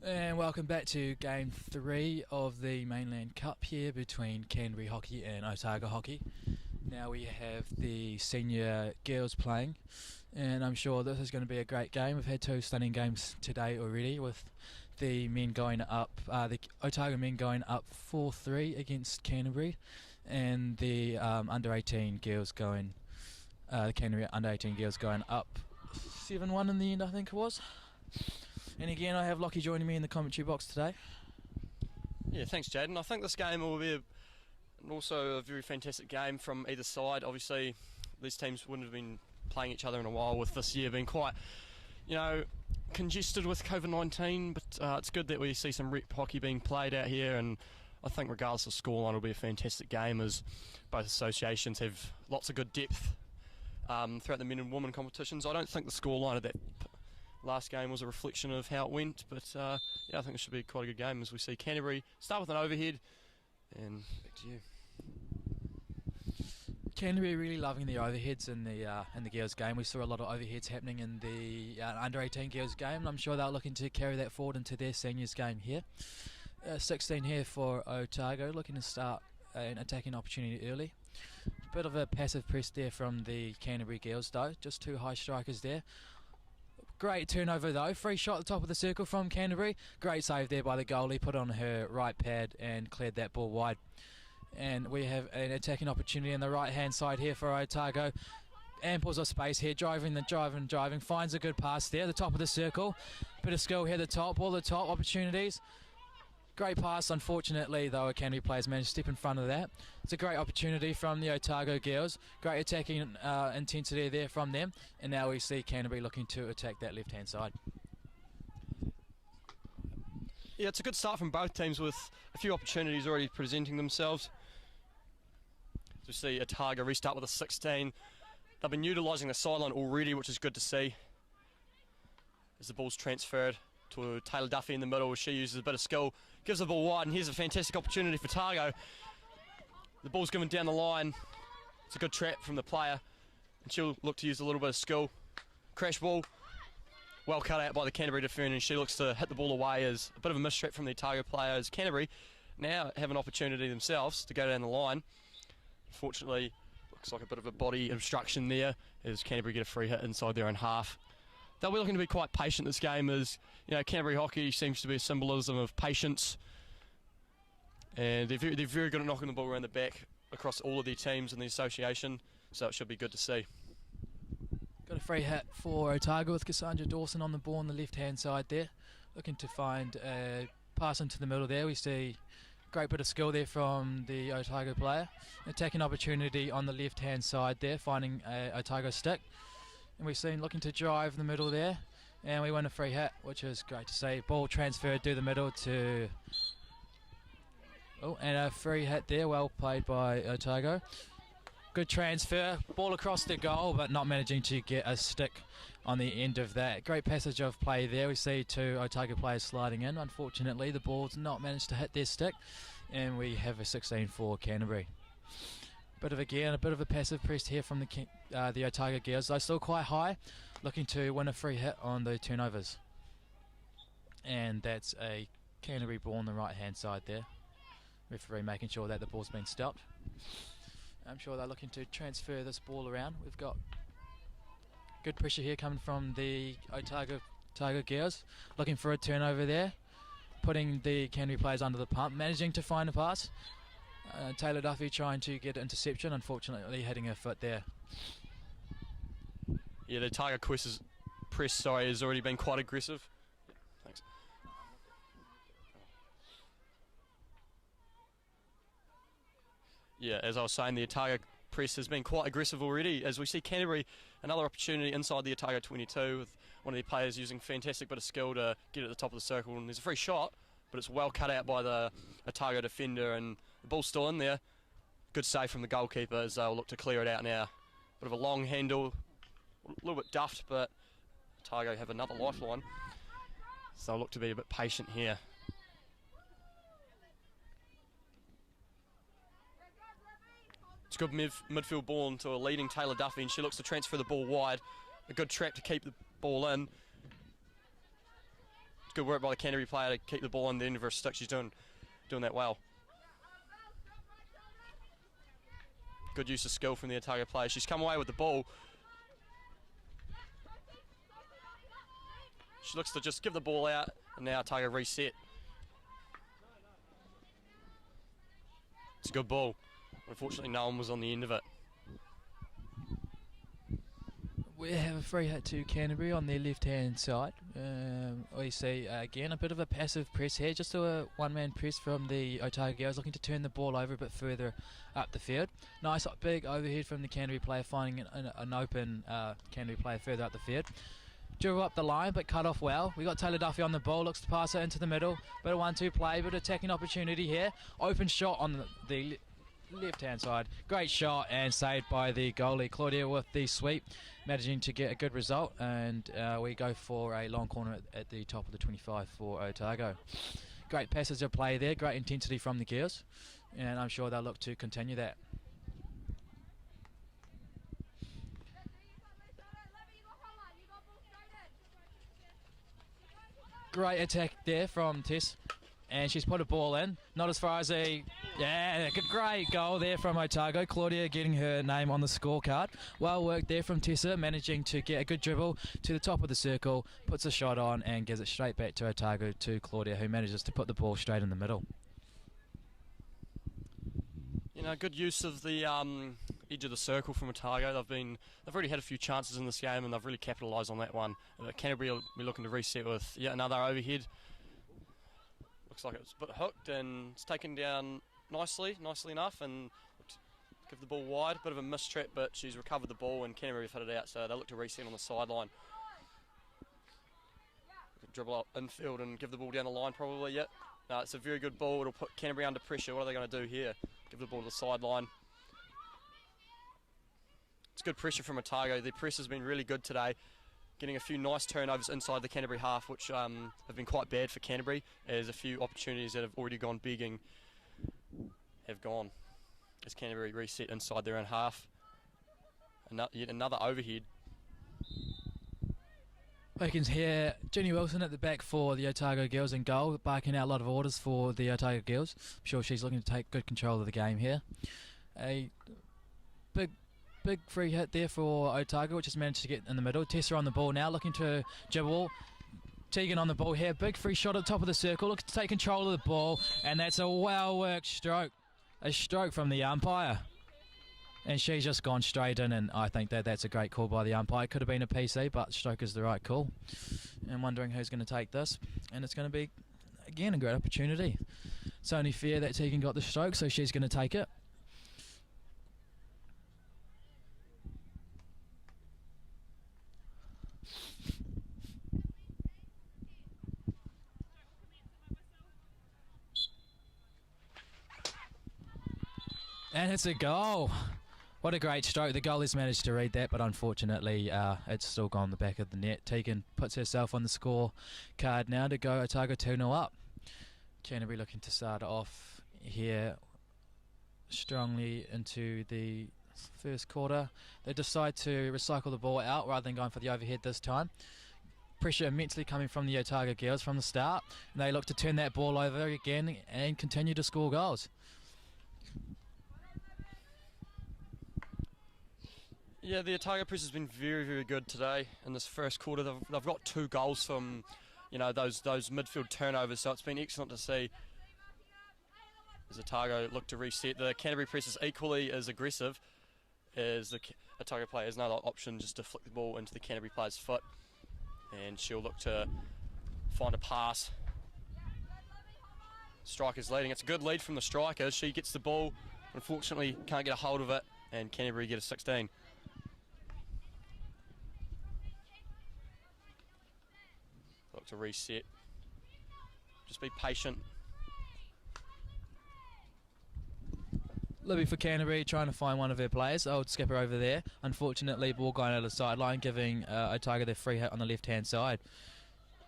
And welcome back to Game 3 of the Mainland Cup here between Canterbury Hockey and Otago Hockey. Now we have the senior girls playing, and I'm sure this is going to be a great game. We've had two stunning games today already, with the men going up, the Otago men going up 4-3 against Canterbury, and the under-18 girls going, the Canterbury under-18 girls going up 7-1 in the end, I think it was. And again, I have Lockie joining me in the commentary box today. Yeah, thanks, Jaden. I think this game will be also a very fantastic game from either side. Obviously, these teams wouldn't have been playing each other in a while, with this year being quite, congested with COVID-19. But it's good that we see some rep hockey being played out here, and I think regardless of scoreline, it'll be a fantastic game, as both associations have lots of good depth throughout the men and women competitions. I don't think the scoreline of that last game was a reflection of how it went, but I think it should be quite a good game as we see Canterbury start with an overhead. And back to you. Canterbury really loving the overheads in the girls' game. We saw a lot of overheads happening in the under-18 girls' game, and I'm sure they're looking to carry that forward into their seniors' game here. 16 here for Otago, looking to start an attacking opportunity early. Bit of a passive press there from the Canterbury girls, though. Just two high strikers there. Great turnover though, free shot at the top of the circle from Canterbury. Great save there by the goalie, put on her right pad and cleared that ball wide. And we have an attacking opportunity on the right hand side here for Otago. Amples of space here, driving, finds a good pass there, the top of the circle. Bit of skill here at the top, all the top opportunities. Great pass, unfortunately though, a Canterbury players managed to step in front of that. It's a great opportunity from the Otago girls. Great attacking intensity there from them. And now we see Canterbury looking to attack that left hand side. Yeah, it's a good start from both teams, with a few opportunities already presenting themselves. As we see Otago restart with a 16. They've been utilising the sideline already, which is good to see, as the ball's transferred to Taylor Duffy in the middle. She uses a bit of skill, gives the ball wide, and here's a fantastic opportunity for Otago. The ball's given down the line. It's a good trap from the player, and she'll look to use a little bit of skill. Crash ball, well cut out by the Canterbury defender, and she looks to hit the ball away. As a bit of a mistrap from the Otago player, as Canterbury now have an opportunity themselves to go down the line. Unfortunately, looks like a bit of a body obstruction there, as Canterbury get a free hit inside their own half. They'll be looking to be quite patient this game, as Canterbury hockey seems to be a symbolism of patience, and they're very good at knocking the ball around the back across all of their teams in the association, so it should be good to see. Got a free hit for Otago with Cassandra Dawson on the ball on the left hand side there, looking to find a pass into the middle there. We see great bit of skill there from the Otago player. Attacking opportunity on the left hand side there, finding a Otago stick. And we've seen looking to drive the middle there, and we win a free hit, which is great to see. Ball transferred to the middle to... Oh, and a free hit there, well played by Otago. Good transfer, ball across the goal, but not managing to get a stick on the end of that. Great passage of play there. We see two Otago players sliding in. Unfortunately, the ball's not managed to hit their stick, and we have a 16 for Canterbury. A bit of a passive press here from the Otago girls. They're still quite high, looking to win a free hit on the turnovers. And that's a Canterbury ball on the right hand side there. Referee making sure that the ball's been stopped. I'm sure they're looking to transfer this ball around. We've got good pressure here coming from the Otago girls, looking for a turnover there, putting the Canterbury players under the pump, managing to find a pass. Taylor Duffy trying to get interception, unfortunately hitting her foot there. Yeah, the Otago press has already been quite aggressive. Thanks. Yeah, as I was saying, the Otago press has been quite aggressive already, as we see Canterbury another opportunity inside the Otago 22, with one of their players using fantastic bit of skill to get at the top of the circle, and there's a free shot, but it's well cut out by the Otago defender, and the ball's still in there. Good save from the goalkeeper, as they'll look to clear it out now. Bit of a long handle, a little bit duffed, but Otago have another lifeline, so they'll look to be a bit patient here. It's a good midfield ball into a leading Taylor Duffy, and she looks to transfer the ball wide. A good trap to keep the ball in. good work by the Canterbury player to keep the ball in the end of her stick. She's doing that well. Good use of skill from the Otago player. She's come away with the ball. She looks to just give the ball out, and now Otago reset. It's a good ball. Unfortunately, no one was on the end of it. We have a free hit to Canterbury on their left-hand side. We see again a bit of a passive press here, just a one-man press from the Otago girls, looking to turn the ball over a bit further up the field. Nice big overhead from the Canterbury player, finding an open Canterbury player further up the field. Dribble up the line, but cut off well. We got Taylor Duffy on the ball, looks to pass it into the middle. Bit of 1-2 play, bit of attacking opportunity here. Open shot on the left-hand side. Great shot and saved by the goalie Claudia with the sweep, managing to get a good result. And we go for a long corner at the top of the 25 for Otago. Great passage of play there, great intensity from the girls, and I'm sure they'll look to continue that. Great attack there from Tess, and she's put a ball in, not as far as great goal there from Otago. Claudia getting her name on the scorecard. Well worked there from Tessa, managing to get a good dribble to the top of the circle, puts a shot on and gives it straight back to Otago, to Claudia, who manages to put the ball straight in the middle. You know, good use of the edge of the circle from Otago. They've already had a few chances in this game, and they've really capitalised on that one. Canterbury will be looking to reset with yet another overhead. Looks like it's a bit hooked, and it's taken down nicely enough, and give the ball wide. Bit of a mistrap, but she's recovered the ball, and Canterbury have hit it out, so they look to reset on the sideline. Dribble up infield and give the ball down the line probably. Yet. No, it's a very good ball. It'll put Canterbury under pressure. What are they going to do here? Give the ball to the sideline. It's good pressure from Otago. Their press has been really good today, getting a few nice turnovers inside the Canterbury half, which have been quite bad for Canterbury, as a few opportunities that have already gone begging have gone, as Canterbury reset inside their own half. Yet another overhead. We can hear Jenny Wilson at the back for the Otago girls in goal, barking out a lot of orders for the Otago girls. I'm sure she's looking to take good control of the game here. A big free hit there for Otago, which has managed to get in the middle. Tessa on the ball now, looking to dribble. Tegan on the ball here, big free shot at the top of the circle, looking to take control of the ball, and that's a well-worked stroke. A stroke from the umpire. And she's just gone straight in, and I think that's a great call by the umpire. Could have been a PC, but stroke is the right call. And wondering who's going to take this. And it's going to be, again, a great opportunity. It's only fair that Tegan got the stroke, so she's going to take it. And it's a goal. What a great stroke. The goalie's managed to read that, but unfortunately it's still gone the back of the net. Tegan puts herself on the score card now to go Otago 2-0 up. Canterbury looking to start off here strongly into the first quarter. They decide to recycle the ball out rather than going for the overhead this time. Pressure immensely coming from the Otago girls from the start. And they look to turn that ball over again and continue to score goals. Yeah, the Otago press has been very, very good today in this first quarter. They've got 2 goals from, you know, those midfield turnovers, so it's been excellent to see as Otago look to reset. The Canterbury press is equally as aggressive as the Otago player has no option just to flick the ball into the Canterbury player's foot, and she'll look to find a pass. Striker's leading. It's a good lead from the striker. She gets the ball, unfortunately can't get a hold of it, and Canterbury get a 16. Look to reset. Just be patient. Libby for Canterbury trying to find one of her players. Old skipper over there. Unfortunately, ball going out of the sideline, giving Otago their free hit on the left-hand side.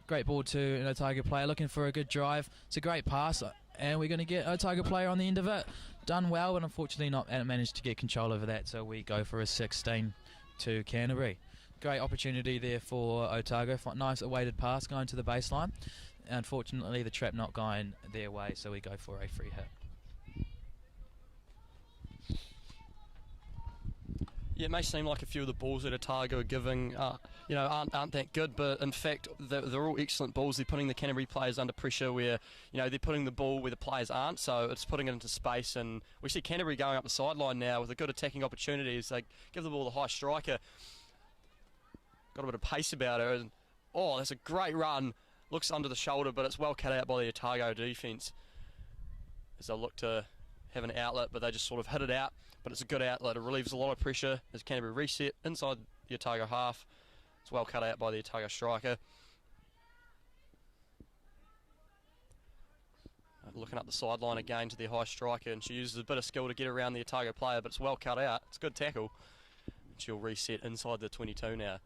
Great ball to an Otago player looking for a good drive. It's a great pass, and we're going to get Otago player on the end of it. Done well, but unfortunately not managed to get control over that, so we go for a 16 to Canterbury. Great opportunity there for Otago. Nice awaited pass going to the baseline. Unfortunately, the trap not going their way, so we go for a free hit. Yeah, it may seem like a few of the balls that Otago are giving, aren't that good, but in fact, they're all excellent balls. They're putting the Canterbury players under pressure where, they're putting the ball where the players aren't, so it's putting it into space. And we see Canterbury going up the sideline now with a good attacking opportunities. They give the ball to the high striker. Got a bit of pace about her. And, that's a great run. Looks under the shoulder, but it's well cut out by the Otago defence as they'll look to have an outlet, but they just sort of hit it out. But it's a good outlet. It relieves a lot of pressure as Canterbury reset inside the Otago half. It's well cut out by the Otago striker. Looking up the sideline again to their high striker, and she uses a bit of skill to get around the Otago player, but it's well cut out. It's a good tackle. And she'll reset inside the 22 now.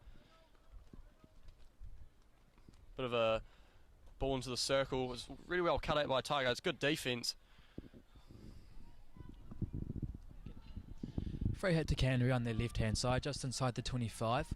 Bit of a ball into the circle. It's really well cut out by Otago. It's good defence. Free hit to Canterbury on their left-hand side, just inside the 25.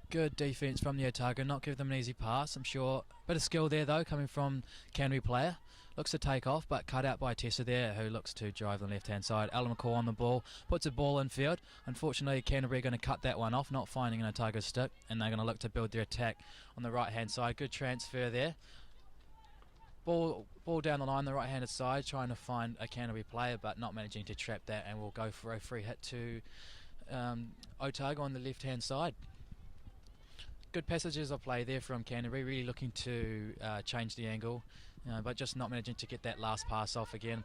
Good defence from the Otago, not give them an easy pass, I'm sure. Bit of skill there, though, coming from Canterbury player. Looks to take off, but cut out by Tessa there, who looks to drive on the left-hand side. Ellen McCall on the ball, puts a ball in field. Unfortunately, Canterbury are going to cut that one off, not finding an Otago stick, and they're going to look to build their attack on the right-hand side. Good transfer there. Ball down the line, the right-handed side, trying to find a Canterbury player, but not managing to trap that, and we'll go for a free hit to Otago on the left-hand side. Good passages of play there from Canterbury, really looking to change the angle, but just not managing to get that last pass off again.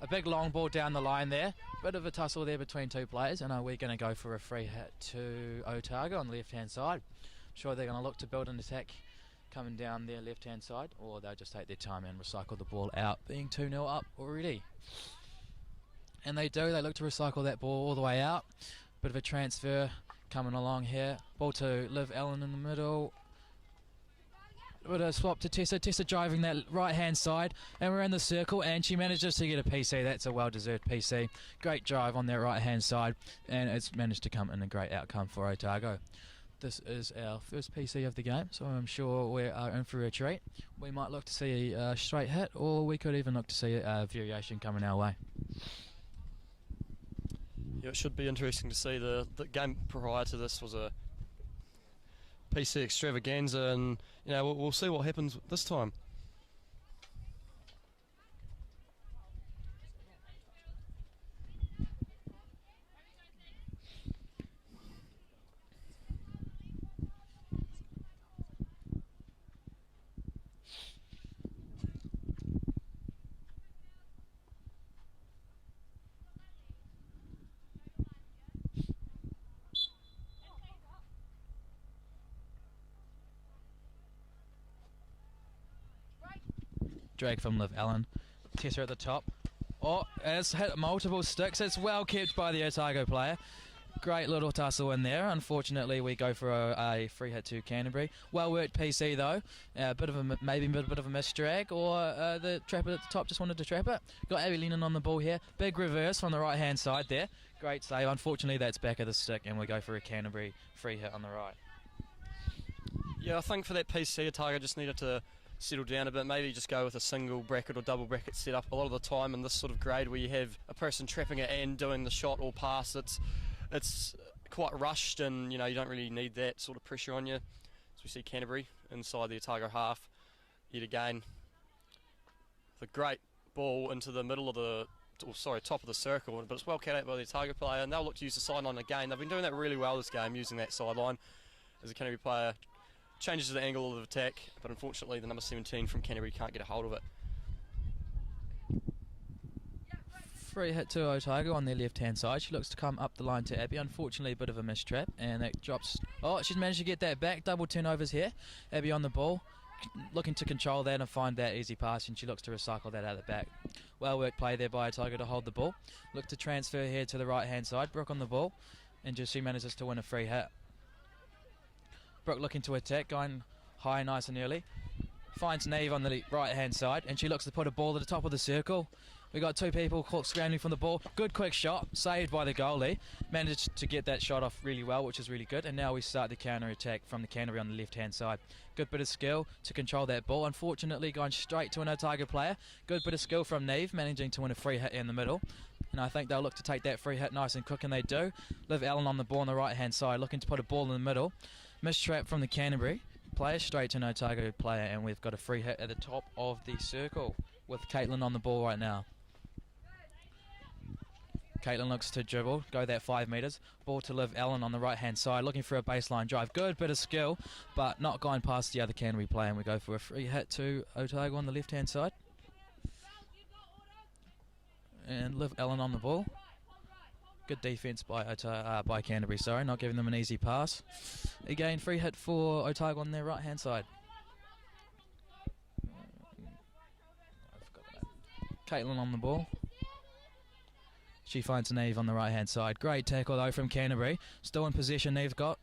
A big long ball down the line there, bit of a tussle there between two players, and we're going to go for a free hit to Otago on the left-hand side. I'm sure they're going to look to build an attack coming down their left-hand side, or they'll just take their time and recycle the ball out, being 2-0 up already. And they do, they look to recycle that ball all the way out. Bit of a transfer coming along here. Ball to Liv Allen in the middle. Bit of a swap to Tessa. Tessa driving that right-hand side, and we're in the circle, and she manages to get a PC. That's a well-deserved PC. Great drive on that right-hand side, and it's managed to come in a great outcome for Otago. This is our first PC of the game, so I'm sure we are in for a treat. We might look to see a straight hit, or we could even look to see a variation coming our way. Yeah, it should be interesting to see. The game prior to this was a PC extravaganza, and we'll see what happens this time. Drag from Liv Allen. Tessa at the top. It's hit multiple sticks. It's well kept by the Otago player. Great little tussle in there. Unfortunately, we go for a free hit to Canterbury. Well worked PC though. Maybe a bit of a misdrag, or the trapper at the top just wanted to trap it. Got Abby Lennon on the ball here. Big reverse from the right hand side there. Great save. Unfortunately, that's back of the stick, and we go for a Canterbury free hit on the right. Yeah, I think for that PC, Otago just needed to settle down a bit, maybe just go with a single bracket or double bracket setup. A lot of the time in this sort of grade where you have a person trapping it and doing the shot or pass, it's quite rushed, and you don't really need that sort of pressure on you. As we see Canterbury inside the Otago half yet again. The great ball into the middle of top of the circle, but it's well cut out by the Otago player, and they'll look to use the sideline again. They've been doing that really well this game, using that sideline as the Canterbury player changes the angle of attack, but unfortunately the number 17 from Canterbury can't get a hold of it. Free hit to Otago on their left-hand side. She looks to come up the line to Abby. Unfortunately, a bit of a mistrap, and that drops. She's managed to get that back. Double turnovers here. Abby on the ball, looking to control that and find that easy pass, and she looks to recycle that out of the back. Well worked play there by Otago to hold the ball. Look to transfer here to the right-hand side. Brooke on the ball, and just she manages to win a free hit. Brooke looking to attack, going high nice and early. Finds Neve on the right-hand side, and she looks to put a ball at the top of the circle. We got two people caught scrambling from the ball. Good quick shot, saved by the goalie. Managed to get that shot off really well, which is really good. And now we start the counter attack from the Canterbury on the left-hand side. Good bit of skill to control that ball. Unfortunately, going straight to an Otago player. Good bit of skill from Neve, managing to win a free hit in the middle. And I think they'll look to take that free hit nice and quick, and they do. Liv Allen on the ball on the right-hand side, looking to put a ball in the middle. Missed trap from the Canterbury player, straight to an Otago player, and we've got a free hit at the top of the circle with Caitlin on the ball right now. Caitlin looks to dribble, go that 5 metres. Ball to Liv Allen on the right-hand side, looking for a baseline drive. Good bit of skill, but not going past the other Canterbury player, and we go for a free hit to Otago on the left-hand side. And Liv Allen on the ball. Good defence by Canterbury, sorry, not giving them an easy pass. Again, free hit for Otago on their right-hand side. Caitlin on the ball. She finds Neve on the right-hand side. Great tackle, though, from Canterbury. Still in possession, Neve got.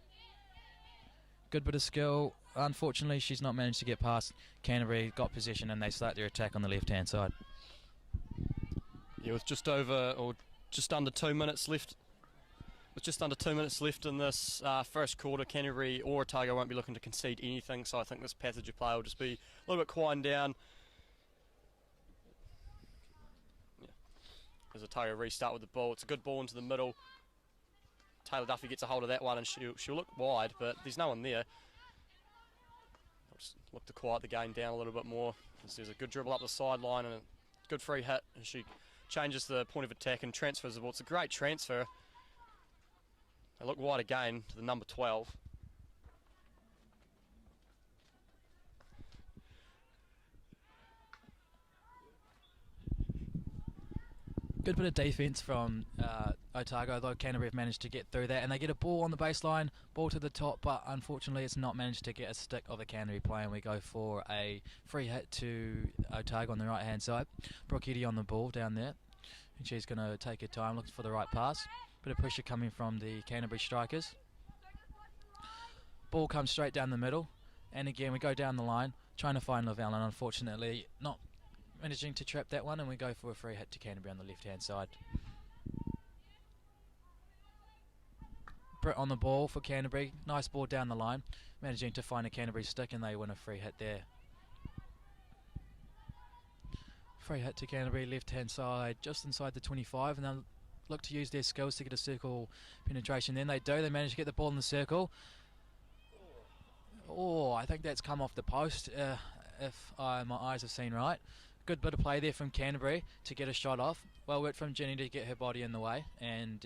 Good bit of skill. Unfortunately, she's not managed to get past. Canterbury got possession, and they start their attack on the left-hand side. Yeah, with just under 2 minutes left. With just under 2 minutes left in this first quarter, Canterbury or Otago won't be looking to concede anything, so I think this passage of play will just be a little bit quieting down. Yeah. As Otago restart with the ball, it's a good ball into the middle. Taylor Duffy gets a hold of that one, and she'll look wide, but there's no one there. I'll just look to quiet the game down a little bit more. There's a good dribble up the sideline and a good free hit, and she changes the point of attack and transfers the ball. It's a great transfer. They look wide again to the number 12. Good bit of defence from Otago, though Canterbury have managed to get through that, and they get a ball on the baseline, ball to the top, but unfortunately it's not managed to get a stick of a Canterbury player, and we go for a free hit to Otago on the right hand side. Brooke Eddy on the ball down there, and she's going to take her time, looking for the right pass. Bit of pressure coming from the Canterbury strikers. Ball comes straight down the middle, and again we go down the line, trying to find Liv Allen. Unfortunately not managing to trap that one, and we go for a free hit to Canterbury on the left hand side. Britt on the ball for Canterbury, nice ball down the line, managing to find a Canterbury stick, and they win a free hit there. Free hit to Canterbury, left hand side, just inside the 25, and they'll look to use their skills to get a circle penetration. Then they do, they manage to get the ball in the circle. Oh, I think that's come off the post, if my eyes have seen right. Good bit of play there from Canterbury to get a shot off. Well worked from Jenny to get her body in the way, and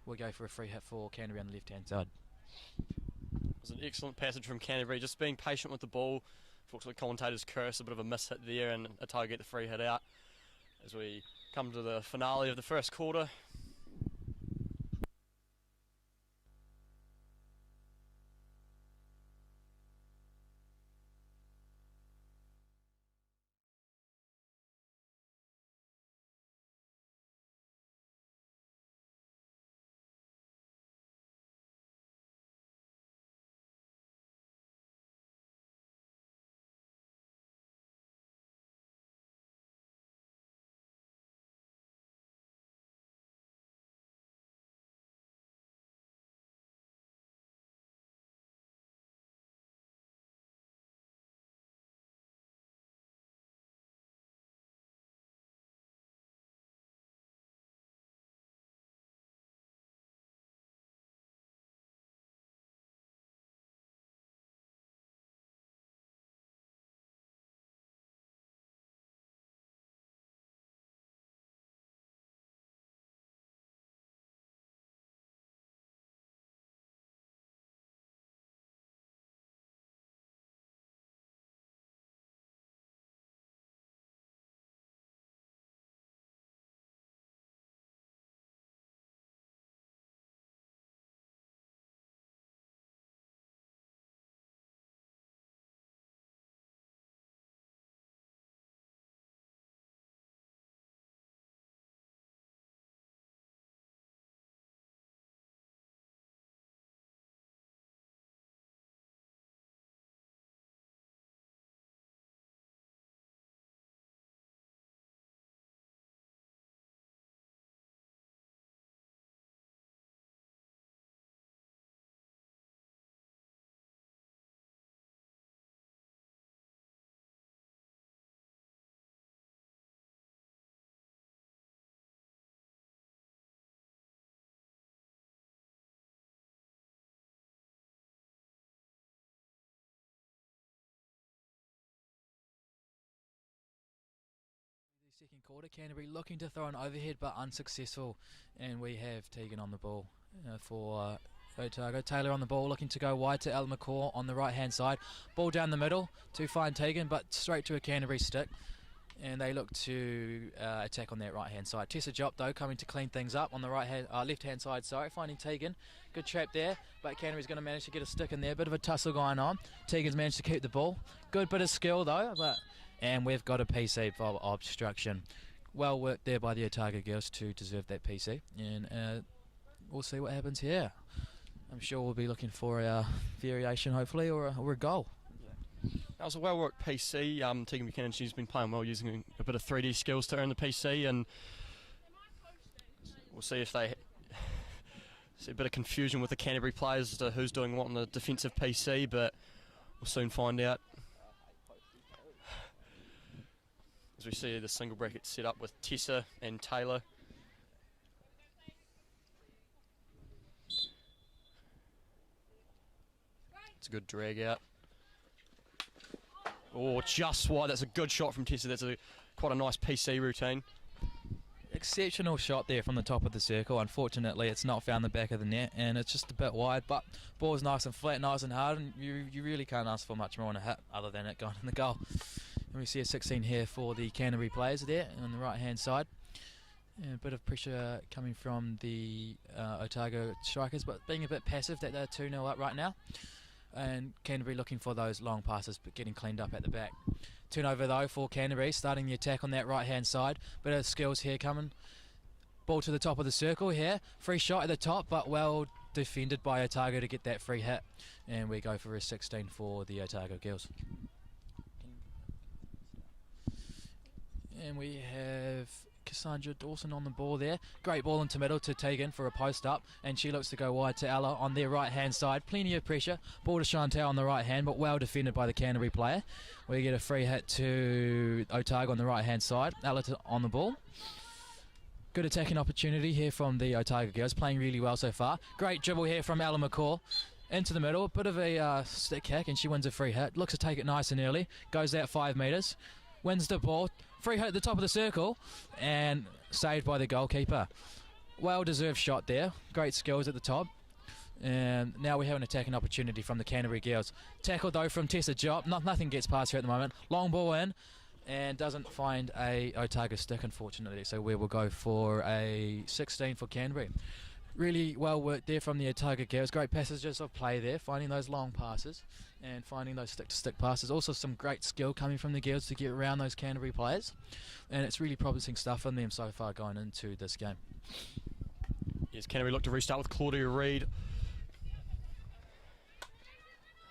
we'll go for a free hit for Canterbury on the left hand side. It was an excellent passage from Canterbury, just being patient with the ball. Fortunately, commentators curse a bit of a miss hit there, and Otago get the free hit out as we come to the finale of the first quarter. Second quarter, Canterbury looking to throw an overhead but unsuccessful, and we have Tegan on the ball for Otago. Taylor on the ball, looking to go wide to Ella McCaw on the right hand side. Ball down the middle to find Tegan, but straight to a Canterbury stick, and they look to attack on that right hand side. Tessa Jop though coming to clean things up on the left hand side, finding Tegan. Good trap there, but Canterbury's going to manage to get a stick in there. Bit of a tussle going on. Tegan's managed to keep the ball. Good bit of skill though, and we've got a PC for obstruction. Well worked there by the Otago girls to deserve that PC, and we'll see what happens here. I'm sure we'll be looking for a variation hopefully, or a goal. That was a well-worked PC. Tegan Buchanan, she's been playing well using a bit of 3D skills to earn the PC, and we'll see if they see a bit of confusion with the Canterbury players as to who's doing what on the defensive PC, but we'll soon find out. As we see the single bracket set up with Tessa and Taylor. It's a good drag out. Oh, just wide. That's a good shot from Tessa. That's quite a nice PC routine. Exceptional shot there from the top of the circle. Unfortunately, it's not found the back of the net, and it's just a bit wide, but ball's nice and flat, nice and hard, and you really can't ask for much more on a hit other than it going in the goal. And we see a 16 here for the Canterbury players there on the right hand side. And a bit of pressure coming from the Otago strikers, but being a bit passive that they're 2-0 up right now. And Canterbury looking for those long passes but getting cleaned up at the back. Turnover though for Canterbury, starting the attack on that right hand side. Bit of skills here coming. Ball to the top of the circle here. Free shot at the top, but well defended by Otago to get that free hit. And we go for a 16 for the Otago girls. And we have Cassandra Dawson on the ball there. Great ball into middle to Tegan for a post up, and she looks to go wide to Ella on their right hand side. Plenty of pressure. Ball to Chantal on the right hand, but well defended by the Canterbury player. We get a free hit to Otago on the right hand side. Ella on the ball. Good attacking opportunity here from the Otago girls, playing really well so far. Great dribble here from Ella McCaw into the middle. Bit of a stick kick, and she wins a free hit. Looks to take it nice and early. Goes out 5 metres. Wins the ball. Free hit at the top of the circle, and saved by the goalkeeper. Well deserved shot there. Great skills at the top. And now we have an attacking opportunity from the Canterbury girls. Tackle though from Tessa Jop. Nothing gets past her at the moment. Long ball in, and doesn't find a Otago stick unfortunately. So we will go for a 16 for Canterbury. Really well worked there from the Otago girls. Great passages of play there, finding those long passes and finding those stick-to-stick passes. Also some great skill coming from the girls to get around those Canterbury players. And it's really promising stuff from them so far going into this game. Yes, Canterbury look to restart with Claudia Reid.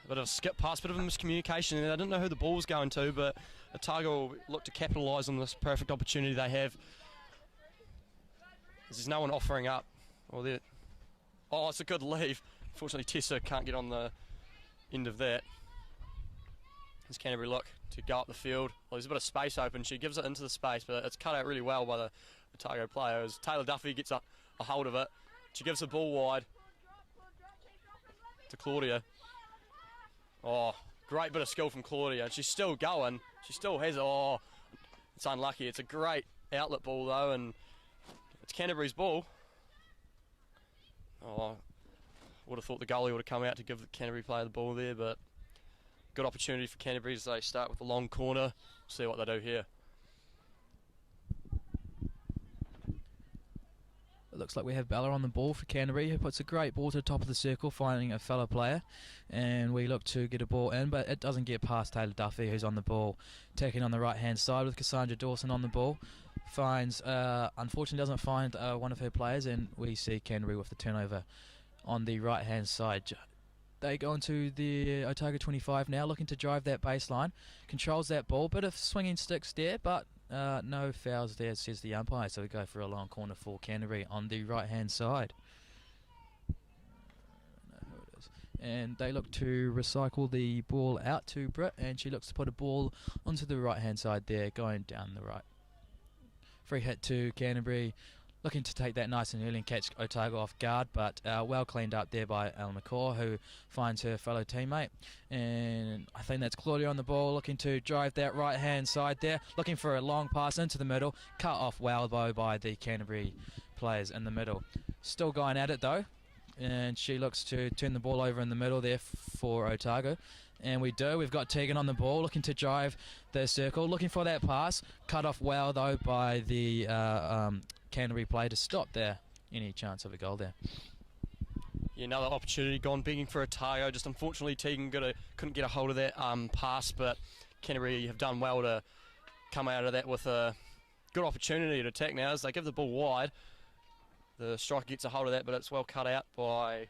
A bit of a skip pass, bit of a miscommunication, and I didn't know who the ball was going to, but Otago look to capitalise on this perfect opportunity they have. There's no one offering up. Oh, it's a good leave. Unfortunately, Tessa can't get on the end of that. As Canterbury look to go up the field. Well, there's a bit of space open. She gives it into the space, but it's cut out really well by the Otago player. As Taylor Duffy gets a hold of it, she gives the ball wide to Claudia. Oh, great bit of skill from Claudia. She's still going. She still has it. Oh, it's unlucky. It's a great outlet ball, though, and it's Canterbury's ball. Oh, would have thought the goalie would have come out to give the Canterbury player the ball there, but good opportunity for Canterbury as they start with the long corner. See what they do here. It looks like we have Bella on the ball for Canterbury, who puts a great ball to the top of the circle, finding a fellow player, and we look to get a ball in, but it doesn't get past Taylor Duffy, who's on the ball, taking on the right hand side with Cassandra Dawson on the ball. Unfortunately doesn't find one of her players, and we see Canterbury with the turnover on the right hand side. They go into the Otago 25 now, looking to drive that baseline, controls that ball, bit of swinging sticks there, but no fouls there, says the umpire, so we go for a long corner for Canterbury on the right hand side. And they look to recycle the ball out to Britt, and she looks to put a ball onto the right hand side there, going down the right. Free hit to Canterbury. looking to take that nice and early and catch Otago off guard, but well cleaned up there by Ellen McCaw, who finds her fellow teammate. And I think that's Claudia on the ball, looking to drive that right hand side there, looking for a long pass into the middle, cut off well though by the Canterbury players in the middle. Still going at it though, and she looks to turn the ball over in the middle there for Otago. And we've got Tegan on the ball, looking to drive the circle, looking for that pass, cut off well though by the Canterbury player to stop there any chance of a goal there. Yeah, another opportunity gone begging for Otago. Just unfortunately Tegan couldn't get a hold of that pass, but Canterbury have done well to come out of that with a good opportunity to attack now as they give the ball wide. The striker gets a hold of that, but it's well cut out by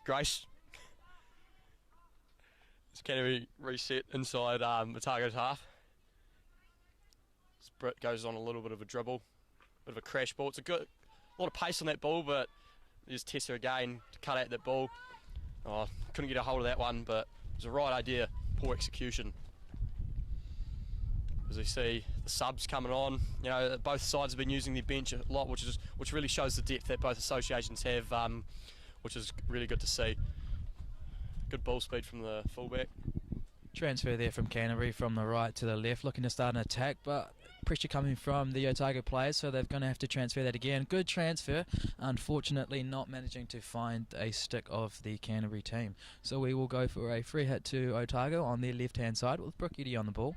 Grace. It's Canterbury reset inside Otago's half. Britt goes on a little bit of a dribble, bit of a crash ball. It's a lot of pace on that ball, but there's Tessa again to cut out that ball. Oh, couldn't get a hold of that one, but it was the right idea. Poor execution. As we see the subs coming on, you know, both sides have been using their bench a lot, which really shows the depth that both associations have, which is really good to see. Good ball speed from the fullback. Transfer there from Canterbury from the right to the left, looking to start an attack, but pressure coming from the Otago players, so they're going to have to transfer that again. Good transfer, unfortunately not managing to find a stick of the Canterbury team. So we will go for a free hit to Otago on their left-hand side with Brooke Eddy on the ball.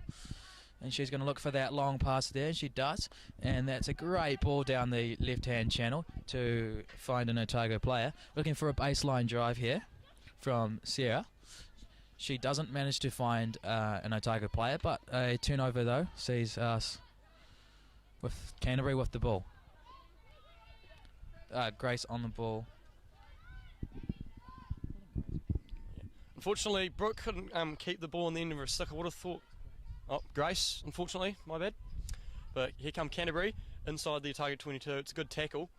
And she's going to look for that long pass there, and she does. And that's a great ball down the left-hand channel to find an Otago player. Looking for a baseline drive here from Sarah. She doesn't manage to find an Otago player, but a turnover though sees us with Canterbury with the ball. Grace on the ball. Unfortunately, Brooke couldn't keep the ball on the end of her stick. I would have thought. Oh, Grace, unfortunately, my bad. But here come Canterbury inside the Otago 22. It's a good tackle,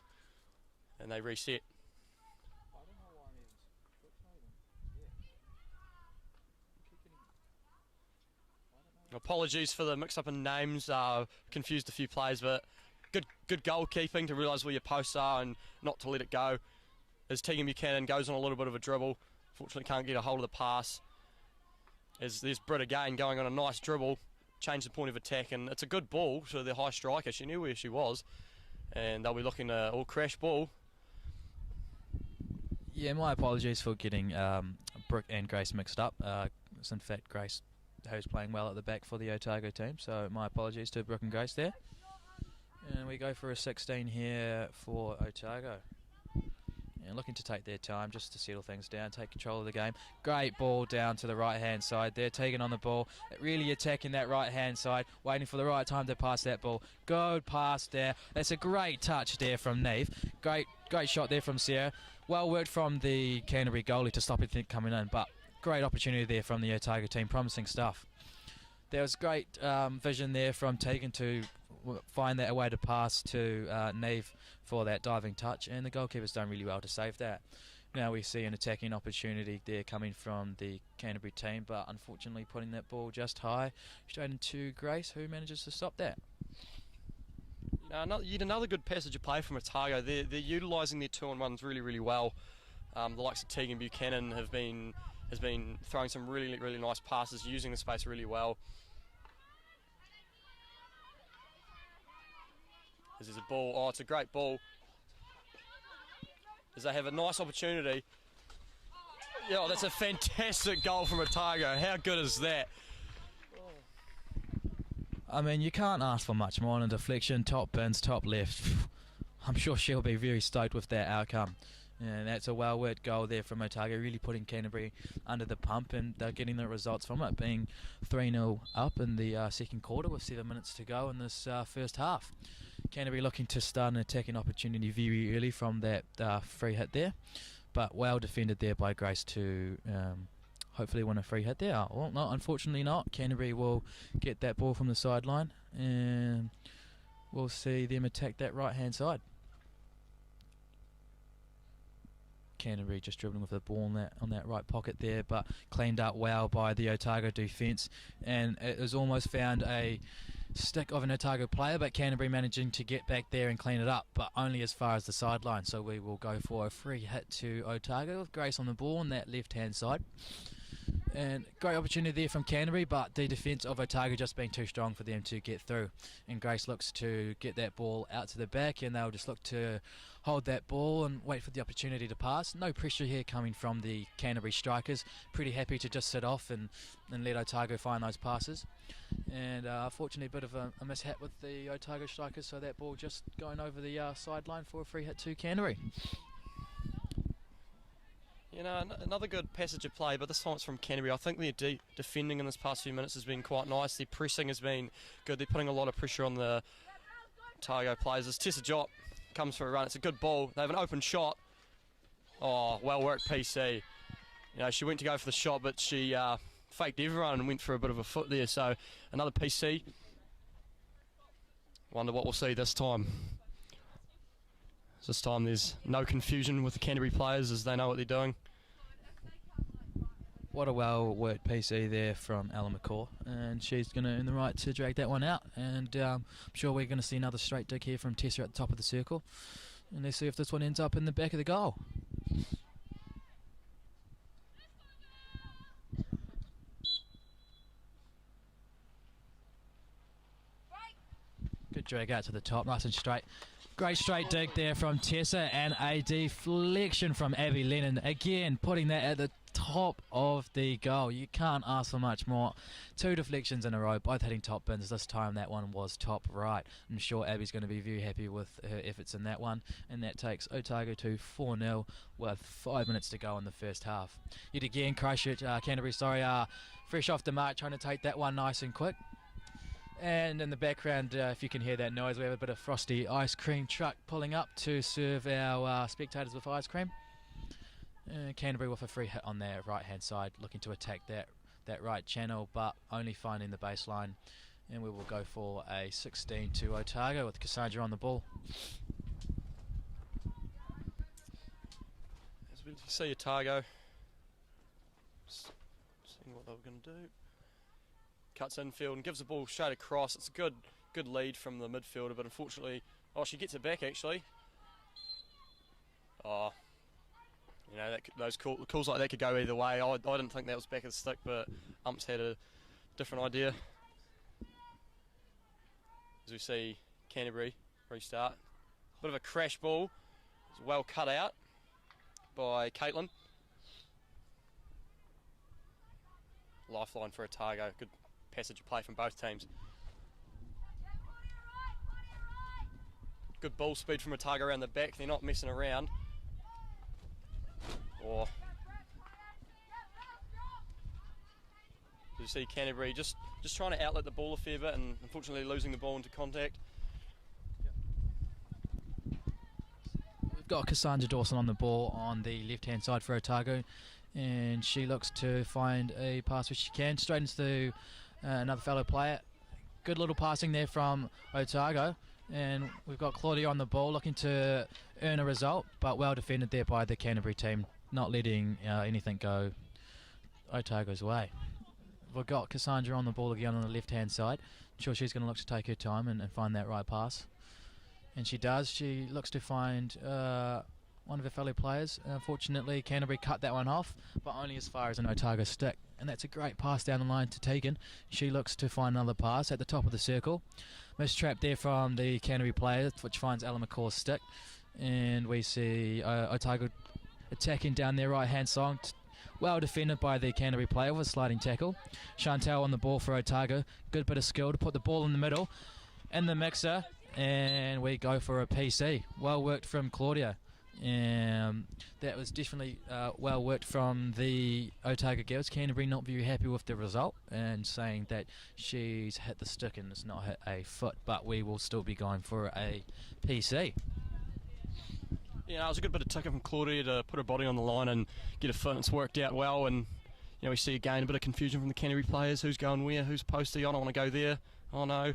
and they reset. Apologies for the mix-up in names, confused a few players, but good goalkeeping to realise where your posts are and not to let it go. As Tegan Buchanan goes on a little bit of a dribble, fortunately can't get a hold of the pass. As there's Britt again going on a nice dribble, change the point of attack, and it's a good ball to the high striker. She knew where she was, and they'll be looking at all crash ball. Yeah, my apologies for getting Brooke and Grace mixed up. It's in fact Grace who's playing well at the back for the Otago team, so my apologies to Brooke and Grace there. And we go for a 16 here for Otago. And looking to take their time just to settle things down, take control of the game. Great ball down to the right-hand side there, taking on the ball, really attacking that right-hand side, waiting for the right time to pass that ball. Good pass there. That's a great touch there from Neve. Great shot there from Sarah. Well worked from the Canterbury goalie to stop anything coming in, but great opportunity there from the Otago team, promising stuff. There was great vision there from Tegan to find that way to pass to Neve for that diving touch, and the goalkeeper's done really well to save that. Now we see an attacking opportunity there coming from the Canterbury team, but unfortunately putting that ball just high straight into Grace, who manages to stop that. Yet another good passage of play from Otago. They're utilising their 2-on-1s really well. The likes of Tegan Buchanan has been throwing some really nice passes, using the space really well. This is a ball. Oh, it's a great ball. As they have a nice opportunity. Yeah, that's a fantastic goal from Otago. How good is that? I mean, you can't ask for much more on a deflection, top bins, top left. I'm sure she'll be very stoked with that outcome. And that's a well-worked goal there from Otago, really putting Canterbury under the pump, and they're getting the results from it, being 3-0 up in the second quarter with 7 minutes to go in this first half. Canterbury looking to start an attacking opportunity very early from that free hit there, but well defended there by Grace to hopefully win a free hit there. Well, no, unfortunately not. Canterbury will get that ball from the sideline, and we'll see them attack that right-hand side. Canterbury just dribbling with the ball on that right pocket there, but cleaned up well by the Otago defence, and it has almost found a stick of an Otago player, but Canterbury managing to get back there and clean it up, but only as far as the sideline. So we will go for a free hit to Otago with Grace on the ball on that left-hand side. And great opportunity there from Canterbury, but the defence of Otago just being too strong for them to get through. And Grace looks to get that ball out to the back, and they'll just look to hold that ball and wait for the opportunity to pass. No pressure here coming from the Canterbury strikers. Pretty happy to just sit off and let Otago find those passes. And unfortunately a bit of a mishap with the Otago strikers, so that ball just going over the sideline for a free hit to Canterbury. You know, another good passage of play, but this time it's from Canterbury. I think their defending in this past few minutes has been quite nice. Their pressing has been good. They're putting a lot of pressure on the Otago players. As Tessa Jop comes for a run, it's a good ball. They have an open shot. Oh, well worked PC. You know, she went to go for the shot, but she faked everyone and went for a bit of a foot there. So another PC. Wonder what we'll see this time. This time there's no confusion with the Canterbury players as they know what they're doing. What a well-worked PC there from Ella McCaw, and she's going to earn the right to drag that one out. And I'm sure we're going to see another straight dig here from Tessa at the top of the circle. And let's see if this one ends up in the back of the goal. Good drag out to the top, nice and straight. Great straight dig there from Tessa, and a deflection from Abby Lennon. Again, putting that at the top of the goal. You can't ask for much more. 2 deflections in a row, both hitting top bins. This time that one was top right. I'm sure Abby's going to be very happy with her efforts in that one. And that takes Otago to 4-0 with 5 minutes to go in the first half. Yet again, Christchurch, Canterbury, fresh off the mark, trying to take that one nice and quick. And in the background, if you can hear that noise, we have a bit of Frosty ice cream truck pulling up to serve our spectators with ice cream. Canterbury with a free hit on their right hand side, looking to attack that right channel, but only finding the baseline. And we will go for a 16 to Otago with Cassandra on the ball. As we see Otago, seeing what they were going to do. Cuts infield and gives the ball straight across. It's a good lead from the midfielder, but unfortunately, she gets it back actually. Oh, you know, those calls like that could go either way. I didn't think that was back of the stick, but umps had a different idea. As we see Canterbury restart, bit of a crash ball. It's well cut out by Caitlin. Lifeline for Otago. Good passage of play from both teams. Good ball speed from Otago around the back. They're not messing around. You see Canterbury just trying to outlet the ball a fair bit and unfortunately losing the ball into contact. We've got Cassandra Dawson on the ball on the left-hand side for Otago, and she looks to find a pass which she can straight into another fellow player. Good little passing there from Otago, and we've got Claudia on the ball looking to earn a result, but well defended there by the Canterbury team, not letting anything go Otago's way. We've got Cassandra on the ball again on the left hand side. I'm sure she's going to look to take her time and find that right pass, and she does. She looks to find one of her fellow players. Unfortunately, Canterbury cut that one off, but only as far as an Otago stick. And that's a great pass down the line to Tegan. She looks to find another pass at the top of the circle. Mistrap there from the Canterbury player, which finds Ella McCaw's stick. And we see Otago attacking down their right-hand side. Well defended by the Canterbury player with a sliding tackle. Chantel on the ball for Otago. Good bit of skill to put the ball in the middle. In the mixer. And we go for a PC. Well worked from Claudia. That was definitely well worked from the Otago girls. Canterbury not very happy with the result and saying that she's hit the stick and it's not hit a foot, but we will still be going for a PC. Yeah, it was a good bit of ticking from Claudia to put her body on the line and get a foot. It's worked out well, and you know, we see again a bit of confusion from the Canterbury players. Who's going where? Who's posty? I don't want to go there. Oh no.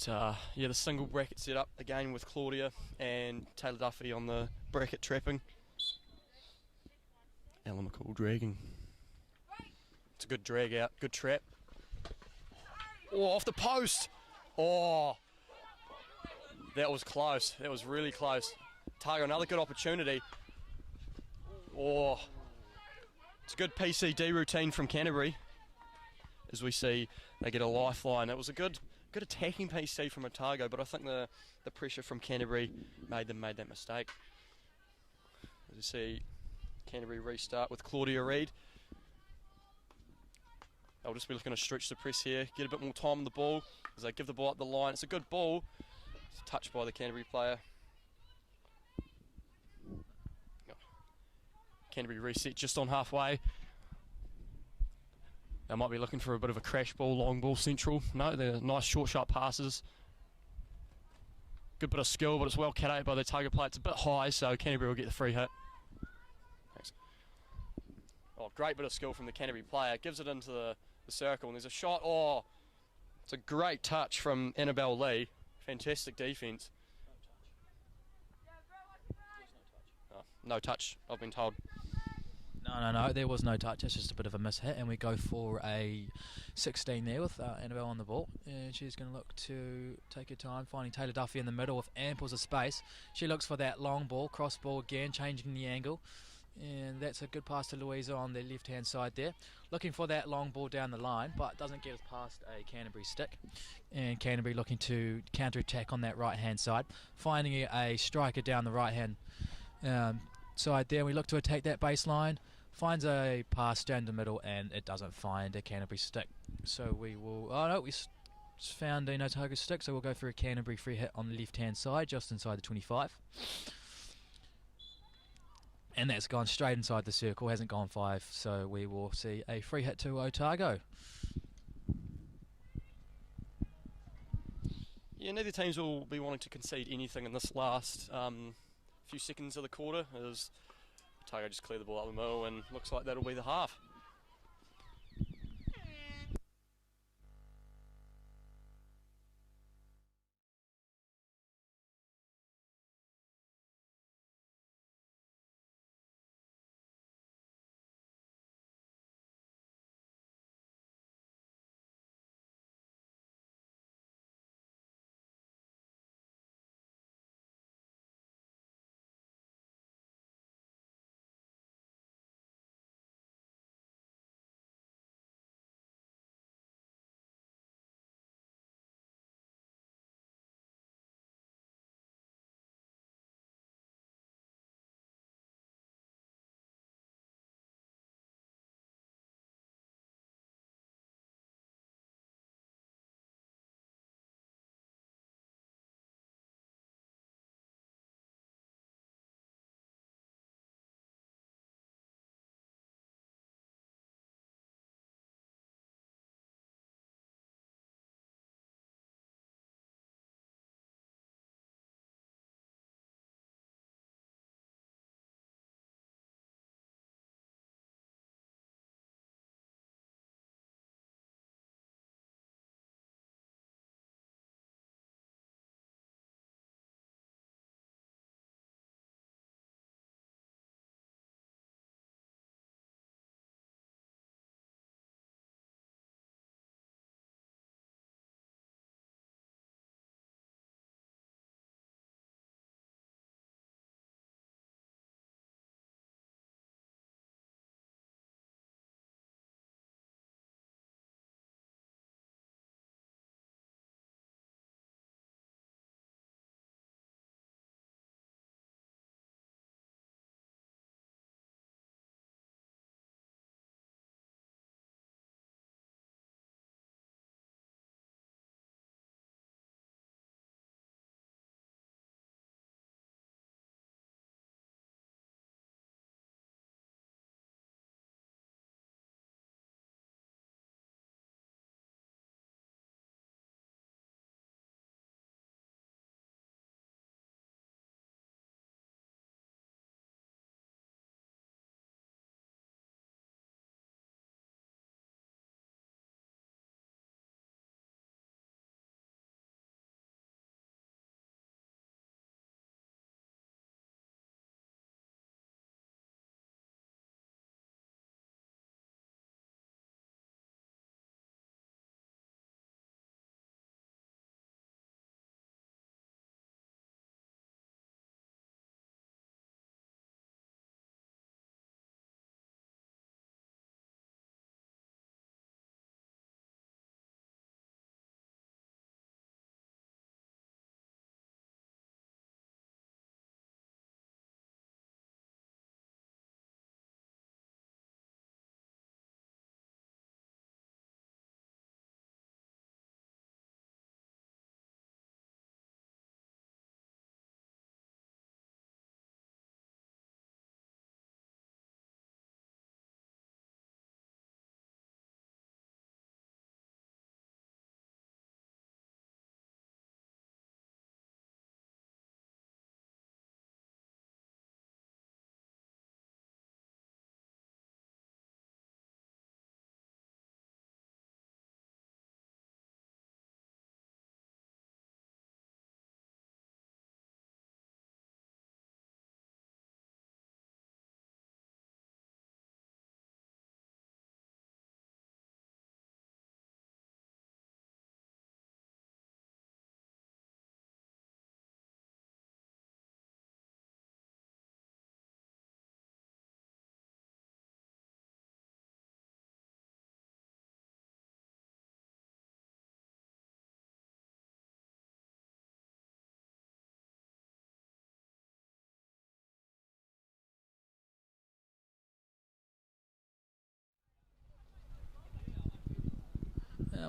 Yeah, the single bracket set up again with Claudia and Taylor Duffy on the bracket trapping. Ella McCall dragging. It's a good drag out, good trap. Oh, off the post. Oh, that was close. That was really close. Otago, another good opportunity. Oh, it's a good PCD routine from Canterbury. As we see, they get a lifeline. It was a good attacking PC from Otago, but I think the pressure from Canterbury made that mistake. As you see, Canterbury restart with Claudia Reid. They'll just be looking to stretch the press here, get a bit more time on the ball as they give the ball up the line. It's a good ball. It's touched by the Canterbury player. Canterbury reset just on halfway. They might be looking for a bit of a crash ball, long ball central. No, they're nice short, sharp passes. Good bit of skill, but it's well cut out by the Otago player. It's a bit high, so Canterbury will get the free hit. Thanks. Oh, great bit of skill from the Canterbury player. Gives it into the circle, and there's a shot. Oh, it's a great touch from Annabelle Lee. Fantastic defence. Oh, no touch, I've been told. No, there was no touch. It's just a bit of a mishit, and we go for a 16 there with Annabelle on the ball. And she's going to look to take her time, finding Taylor Duffy in the middle with amples of space. She looks for that long ball, cross ball again, changing the angle. And that's a good pass to Louisa on the left-hand side there. Looking for that long ball down the line, but doesn't get us past a Canterbury stick. And Canterbury looking to counter-attack on that right-hand side. Finding a striker down the right-hand side there. We look to attack that baseline. Finds a pass down the middle, and it doesn't find a Canterbury stick. So we will... Oh, no, we found an Otago stick, so we'll go for a Canterbury free hit on the left-hand side, just inside the 25. And that's gone straight inside the circle, hasn't gone 5, so we will see a free hit to Otago. Yeah, neither teams will be wanting to concede anything in this last few seconds of the quarter, as Otago just clear the ball up the middle, and looks like that'll be the half.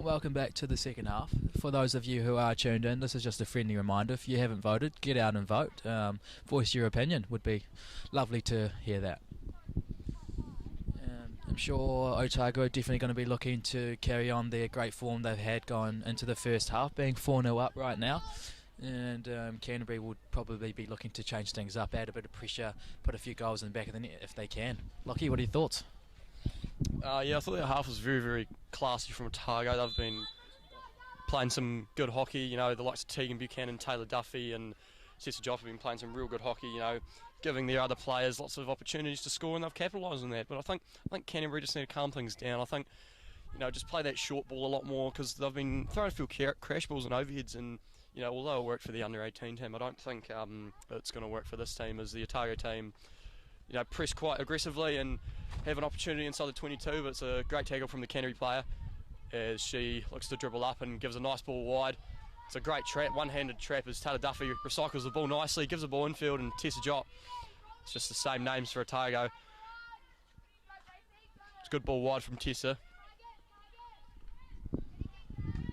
Welcome back to the second half. For those of you who are tuned in, this is just a friendly reminder. If you haven't voted, get out and vote. Voice your opinion. Would be lovely to hear that. I'm sure Otago are definitely going to be looking to carry on their great form they've had going into the first half, being 4-0 up right now. And Canterbury would probably be looking to change things up, add a bit of pressure, put a few goals in the back of the net if they can. Lockie, what are your thoughts? Yeah, I thought their half was very, very classy from Otago. They've been playing some good hockey, you know, the likes of Tegan Buchanan, Taylor Duffy and Tessa Joff have been playing some real good hockey, you know, giving their other players lots of opportunities to score, and they've capitalised on that. But I think Canterbury just need to calm things down. I think, you know, just play that short ball a lot more, because they've been throwing a few crash balls and overheads, and, you know, although it worked for the under-18 team, I don't think it's going to work for this team, as the Otago team, you know, press quite aggressively and have an opportunity inside the 22, but it's a great tackle from the Canterbury player as she looks to dribble up and gives a nice ball wide. It's a great trap, one-handed trap, as Taylor Duffy recycles the ball nicely, gives the ball infield, and Tessa Jop. It's just the same names for Otago. It's a good ball wide from Tessa.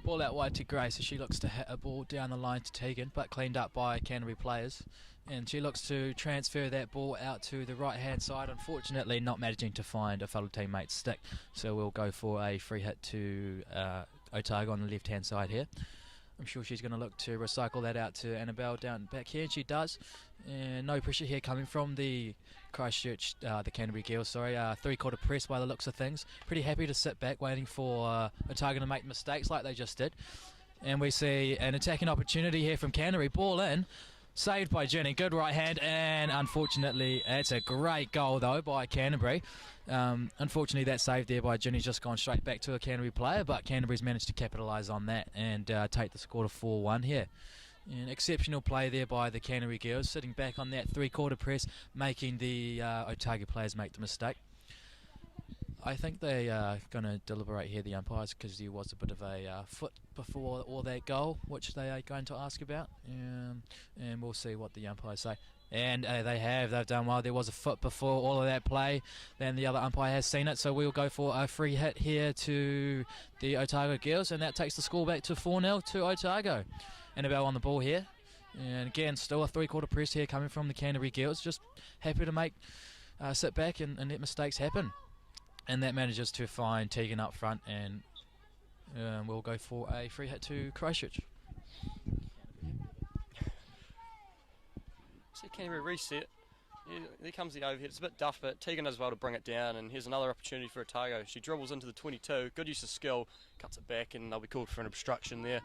Ball out wide to Grace as she looks to hit a ball down the line to Tegan, but cleaned up by Canterbury players. And she looks to transfer that ball out to the right-hand side, unfortunately not managing to find a fellow teammate's stick. So we'll go for a free hit to Otago on the left-hand side here. I'm sure she's going to look to recycle that out to Annabelle down back here, and she does. And no pressure here coming from the Christchurch, the Canterbury Girls, sorry. Three-quarter press by the looks of things. Pretty happy to sit back waiting for Otago to make mistakes like they just did. And we see an attacking opportunity here from Canterbury. Ball in. Saved by Jenny, good right hand, and unfortunately, it's a great goal though by Canterbury. Unfortunately, that save there by Jenny's just gone straight back to a Canterbury player, but Canterbury's managed to capitalise on that and take the score to 4-1 here. An exceptional play there by the Canterbury girls, sitting back on that three-quarter press, making the Otago players make the mistake. I think they are going to deliberate here, the umpires, because there was a bit of a foot before all that goal, which they are going to ask about, and we'll see what the umpires say. And they've done well. There was a foot before all of that play, then the other umpire has seen it, so we'll go for a free hit here to the Otago girls, and that takes the score back to 4-0 to Otago. Annabelle on the ball here, and again, still a three-quarter press here coming from the Canterbury girls, just happy to make sit back and let mistakes happen. And that manages to find Tegan up front, and we'll go for a free hit to Christchurch. See Canterbury reset. Yeah, there comes the overhead. It's a bit duff, but Tegan does well to bring it down, and here's another opportunity for Otago. She dribbles into the 22, good use of skill, cuts it back, and they'll be called for an obstruction there.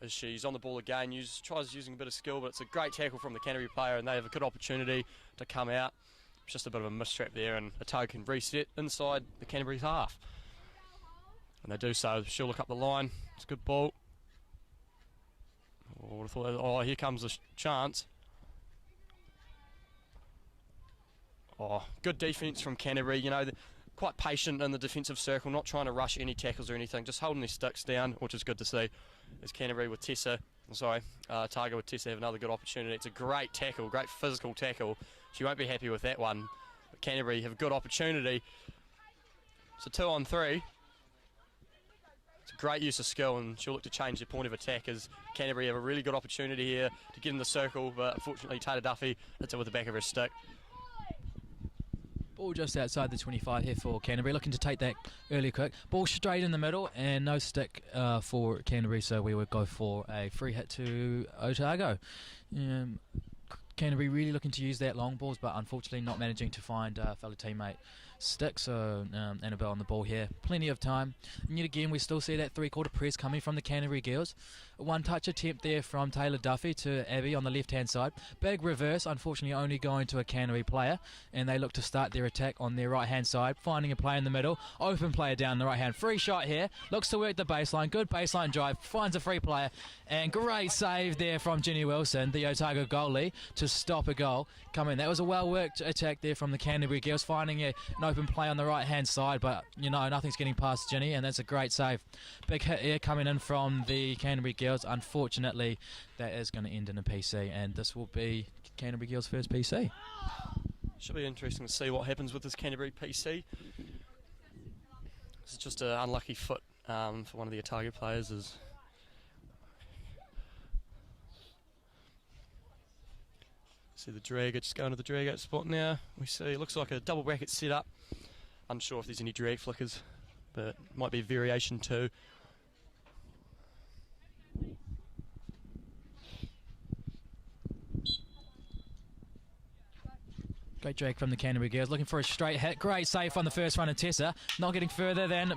As she's on the ball again, tries using a bit of skill, but it's a great tackle from the Canterbury player, and they have a good opportunity to come out. It's just a bit of a mistrap there, and Otago can reset inside the Canterbury's half. And they do so. She'll look up the line. It's a good ball. Oh, here comes a chance. Oh, good defence from Canterbury. You know, quite patient in the defensive circle, not trying to rush any tackles or anything, just holding their sticks down, which is good to see. As Canterbury with Otago with Tessa have another good opportunity. It's a great tackle, great physical tackle. She won't be happy with that one. But Canterbury have a good opportunity. It's a 2-on-3. It's a great use of skill, and she'll look to change their point of attack as Canterbury have a really good opportunity here to get in the circle, but unfortunately Taylor Duffy hits it with the back of her stick. Ball just outside the 25 here for Canterbury, looking to take that early kick. Ball straight in the middle, and no stick for Canterbury, so we would go for a free hit to Otago. Canterbury really looking to use that long balls, but unfortunately not managing to find a fellow teammate stick, so Annabelle on the ball here. Plenty of time. And yet again, we still see that three-quarter press coming from the Canterbury girls. A one-touch attempt there from Taylor Duffy to Abby on the left-hand side. Big reverse, unfortunately only going to a Canterbury player, and they look to start their attack on their right-hand side, finding a player in the middle. Open player down the right-hand. Free shot here. Looks to work the baseline. Good baseline drive. Finds a free player, and great save there from Jenny Wilson, the Otago goalie, to stop a goal coming. That was a well-worked attack there from the Canterbury girls, finding an open play on the right-hand side, but you know, nothing's getting past Jenny, and that's a great save. Big hit here coming in from the Canterbury girls. Unfortunately, that is going to end in a PC, and this will be Canterbury girls' first PC. Should be interesting to see what happens with this Canterbury PC. This is just an unlucky foot for one of the Otago players is see the drag, just going to the drag out spot now. We see it looks like a double bracket set up. Unsure if there's any drag flickers, but might be a variation too. Great drag from the Canterbury girls, looking for a straight hit. Great save on the first run of Tessa, not getting further than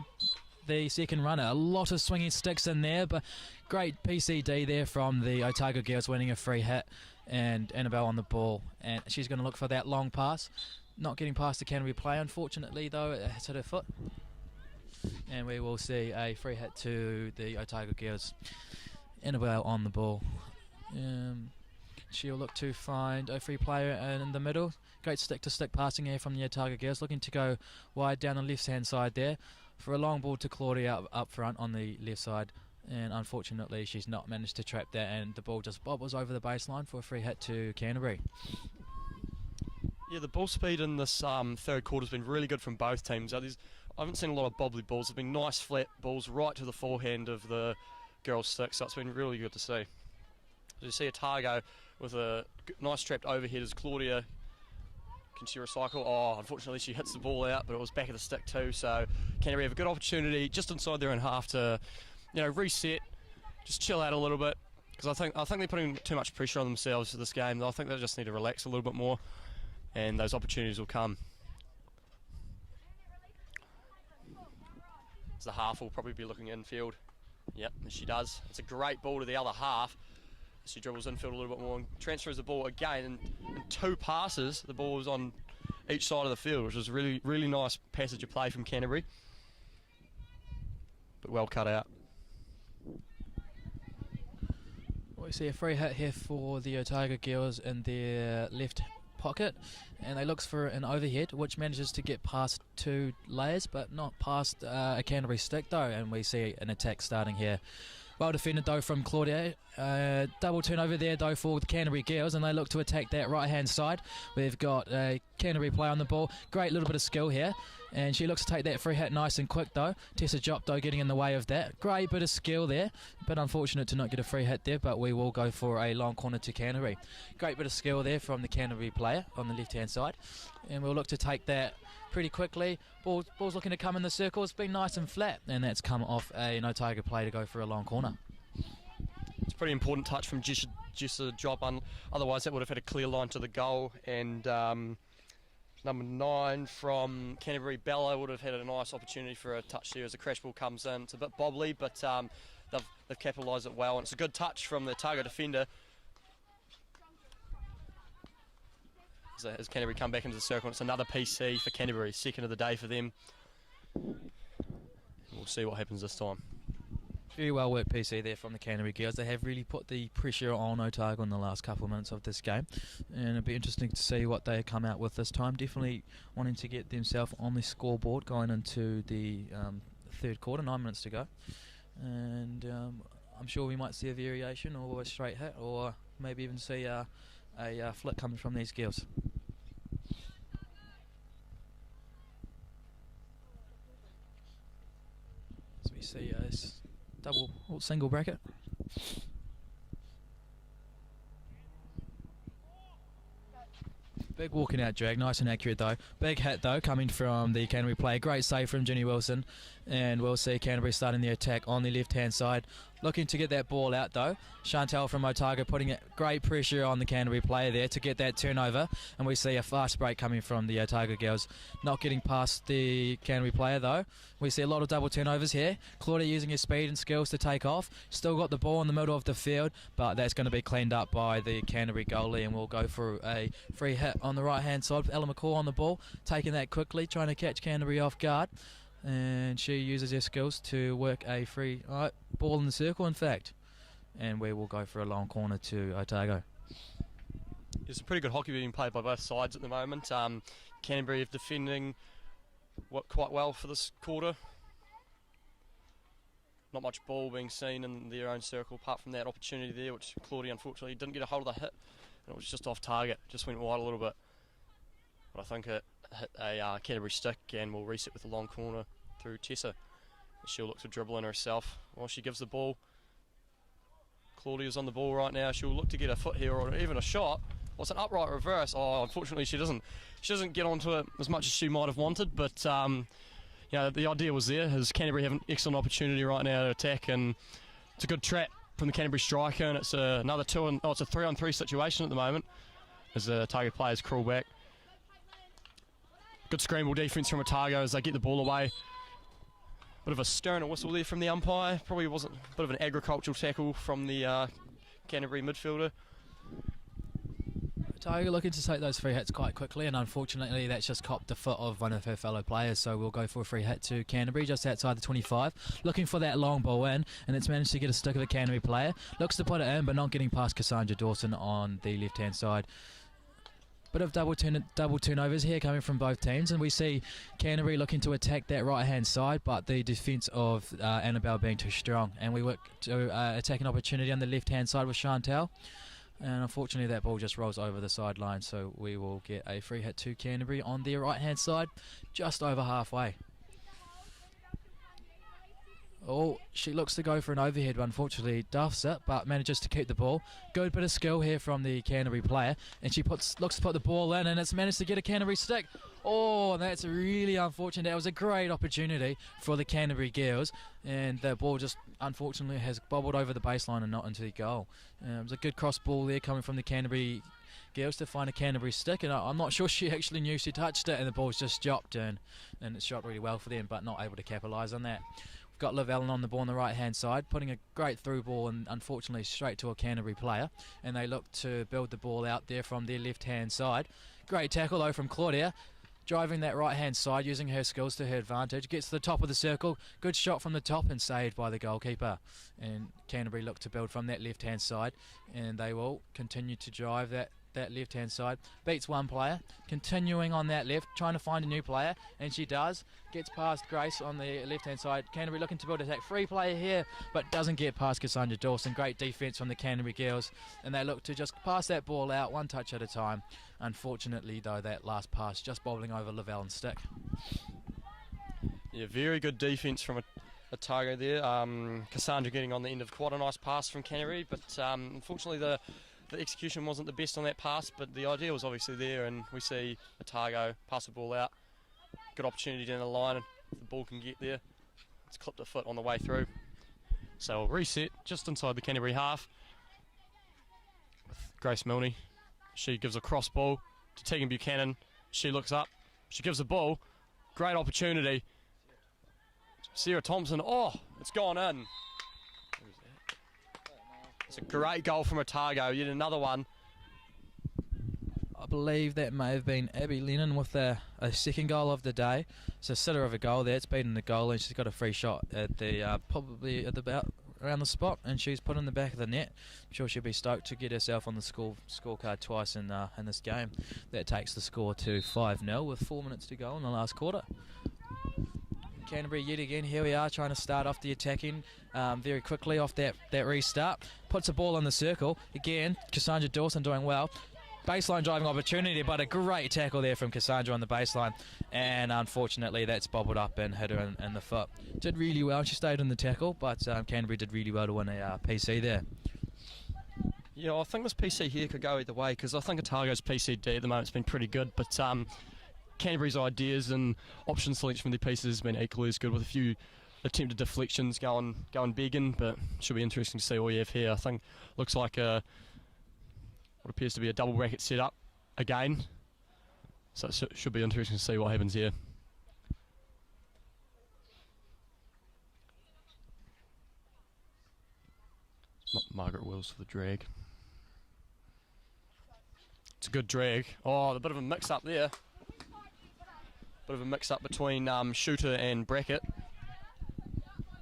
the second runner. A lot of swinging sticks in there, but great PCD there from the Otago girls, winning a free hit, and Annabelle on the ball. And she's going to look for that long pass. Not getting past the Canterbury player, unfortunately, though. It hit her foot. And we will see a free hit to the Otago girls. Annabelle on the ball. She'll look to find a free player in the middle. Great stick-to-stick passing here from the Otago girls, looking to go wide down the left-hand side there for a long ball to Claudia up front on the left side. And unfortunately, she's not managed to trap that, and the ball just bobbles over the baseline for a free hit to Canterbury. Yeah, the ball speed in this third quarter has been really good from both teams. I haven't seen a lot of bobbly balls. There've been nice flat balls right to the forehand of the girls' stick, so it's been really good to see. You see Otago with a nice trapped overhead as Claudia. Can she recycle? Oh, unfortunately she hits the ball out, but it was back of the stick too. So Canterbury have a good opportunity just inside their own half to, reset, just chill out a little bit, because I think they're putting too much pressure on themselves for this game. I think they just need to relax a little bit more, and those opportunities will come. So the half will probably be looking infield. Yep, and she does. It's a great ball to the other half. She dribbles infield a little bit more and transfers the ball again. And in two passes, the ball was on each side of the field, which was really, really nice passage of play from Canterbury. But well cut out. We see a free hit here for the Otago girls in their left pocket, and they look for an overhead, which manages to get past two layers, but not past a Canterbury stick though, and we see an attack starting here. Well defended though from Claudia. Double turnover there though for the Canterbury girls, and they look to attack that right hand side. We've got a Canterbury player on the ball. Great little bit of skill here, and she looks to take that free hit nice and quick though. Tessa Jop though getting in the way of that. Great bit of skill there, but unfortunate to not get a free hit there, but we will go for a long corner to Canterbury. Great bit of skill there from the Canterbury player on the left hand side, and we'll look to take that pretty quickly. Ball's looking to come in the circle. It's been nice and flat, and that's come off an Otago play to go for a long corner. It's a pretty important touch from Jessa Job. Otherwise, that would have had a clear line to the goal. And number 9 from Canterbury, Bella, would have had a nice opportunity for a touch there as the crash ball comes in. It's a bit bobbly, but they've capitalised it well. And it's a good touch from the Otago defender. As Canterbury come back into the circle, it's another PC for Canterbury, second of the day for them. We'll see what happens this time. Very well worked PC there from the Canterbury girls. They have really put the pressure on Otago in the last couple of minutes of this game, and it'll be interesting to see what they come out with this time. Definitely wanting to get themselves on the scoreboard going into the third quarter, 9 minutes to go. And I'm sure we might see a variation or a straight hit, or maybe even see a flick coming from these girls. So we see a double or single bracket. Big walking out drag, nice and accurate though. Big hit though coming from the Canterbury player. Great save from Ginny Wilson, and we'll see Canterbury starting the attack on the left hand side. Looking to get that ball out though. Chantel from Otago putting great pressure on the Canterbury player there to get that turnover, and we see a fast break coming from the Otago girls. Not getting past the Canterbury player though. We see a lot of double turnovers here. Claudia using her speed and skills to take off. Still got the ball in the middle of the field, but that's going to be cleaned up by the Canterbury goalie, and we'll go for a free hit on the right hand side. Ella McCall on the ball, taking that quickly, trying to catch Canterbury off guard. And she uses her skills to work a free ball in the circle, in fact. And we will go for a long corner to Otago. It's a pretty good hockey being played by both sides at the moment. Canterbury are defending quite well for this quarter. Not much ball being seen in their own circle apart from that opportunity there, which Claudia unfortunately didn't get a hold of the hit. And it was just off target, just went wide a little bit. But I think it hit a Canterbury stick, and we'll reset with a long corner through Tessa. She'll look to dribble in herself while she gives the ball. Claudia's on the ball right now. She'll look to get a foot here or even a shot. What's an upright reverse? Oh, unfortunately she doesn't get onto it as much as she might have wanted, but the idea was there, as Canterbury have an excellent opportunity right now to attack, and it's a good trap from the Canterbury striker, and it's another it's a 3-on-3 situation at the moment as the Otago players crawl back. Good scramble defence from Otago as they get the ball away. Bit of a stir and a whistle there from the umpire. Probably wasn't a bit of an agricultural tackle from the Canterbury midfielder. Otago looking to take those free hits quite quickly, and unfortunately that's just copped the foot of one of her fellow players, so we'll go for a free hit to Canterbury just outside the 25. Looking for that long ball in, and it's managed to get a stick of a Canterbury player. Looks to put it in, but not getting past Cassandra Dawson on the left-hand side. Bit of double turnovers here coming from both teams, and we see Canterbury looking to attack that right-hand side, but the defence of Annabelle being too strong, and we work to attack an opportunity on the left-hand side with Chantal. And unfortunately that ball just rolls over the sideline, so we will get a free hit to Canterbury on their right hand side, just over halfway. Oh, she looks to go for an overhead, but unfortunately duffs it, but manages to keep the ball. Good bit of skill here from the Canterbury player, and she looks to put the ball in, and it's managed to get a Canterbury stick. Oh, that's really unfortunate. That was a great opportunity for the Canterbury girls, and the ball just unfortunately has bobbled over the baseline and not into the goal. It was a good cross ball there coming from the Canterbury girls to find a Canterbury stick, and I'm not sure she actually knew she touched it, and the ball's just dropped in, and it's shot really well for them, but not able to capitalise on that. We've got Liv Allen on the ball on the right hand side, putting a great through ball and unfortunately straight to a Canterbury player, and they look to build the ball out there from their left hand side. Great tackle though from Claudia, driving that right hand side, using her skills to her advantage, gets to the top of the circle, good shot from the top and saved by the goalkeeper. And Canterbury look to build from that left hand side, and they will continue to drive that left hand side. Beats one player, continuing on that left, trying to find a new player, and she does. Gets past Grace on the left hand side. Canterbury looking to build attack. Free player here, but doesn't get past Cassandra Dawson. Great defence from the Canterbury girls, and they look to just pass that ball out one touch at a time. Unfortunately though, that last pass just bobbling over Liv Allen's stick. Yeah, very good defence from Otago there. Cassandra getting on the end of quite a nice pass from Canterbury, but unfortunately the execution wasn't the best on that pass, but the idea was obviously there, and we see Otago pass the ball out. Good opportunity down the line, and if the ball can get there, it's clipped a foot on the way through. So we'll reset just inside the Canterbury half with Grace Milne. She gives a cross ball to Tegan Buchanan. She looks up, she gives the ball, great opportunity. Sarah Thompson, oh, it's gone in. It's a great goal from Otago, yet another one. I believe that may have been Abby Lennon with a second goal of the day. It's a sitter of a goal there. It's beaten the goal, and she's got a free shot at the probably at about around the spot, and she's put in the back of the net. I'm sure she'll be stoked to get herself on the scorecard twice in this game. That takes the score to 5-0 with 4 minutes to go in the last quarter. Canterbury yet again, here we are trying to start off the attacking very quickly off that restart. Puts a ball in the circle. Again, Cassandra Dawson doing well. Baseline driving opportunity, but a great tackle there from Cassandra on the baseline. And unfortunately, that's bobbled up and hit her in the foot. Did really well. She stayed in the tackle, but Canterbury did really well to win a PC there. Yeah, I think this PC here could go either way, because I think Otago's PCD at the moment has been pretty good, but Canterbury's ideas and option selection from their pieces has been equally as good, with a few attempted deflections going big in, but should be interesting to see what we have here. I think looks like what appears to be a double bracket setup again, so it should be interesting to see what happens here. Margaret Wills for the drag. It's a good drag. Oh, a bit of a mix-up there. Bit of a mix-up between shooter and bracket.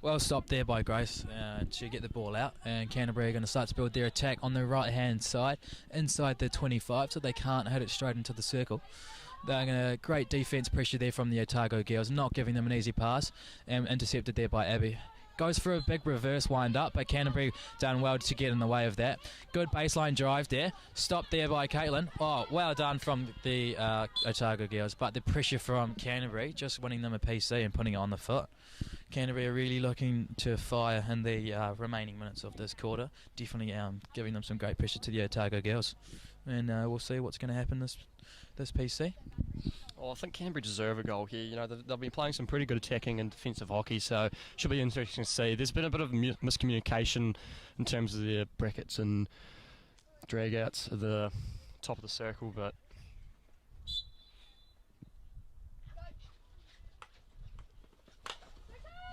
Well stopped there by Grace to get the ball out, and Canterbury are going to start to build their attack on the right hand side inside the 25, so they can't hit it straight into the circle. They're going to great defence pressure there from the Otago girls, not giving them an easy pass, and intercepted there by Abby. Goes for a big reverse wind up, but Canterbury done well to get in the way of that. Good baseline drive there. Stopped there by Caitlin. Oh, well done from the Otago girls, but the pressure from Canterbury, just winning them a PC and putting it on the foot. Canterbury are really looking to fire in the remaining minutes of this quarter. Definitely giving them some great pressure to the Otago girls. And we'll see what's going to happen this PC. Oh, I think Canterbury deserve a goal here. You know, they've been playing some pretty good attacking and defensive hockey, so should be interesting to see. There's been a bit of miscommunication in terms of their brackets and drag-outs at the top of the circle, but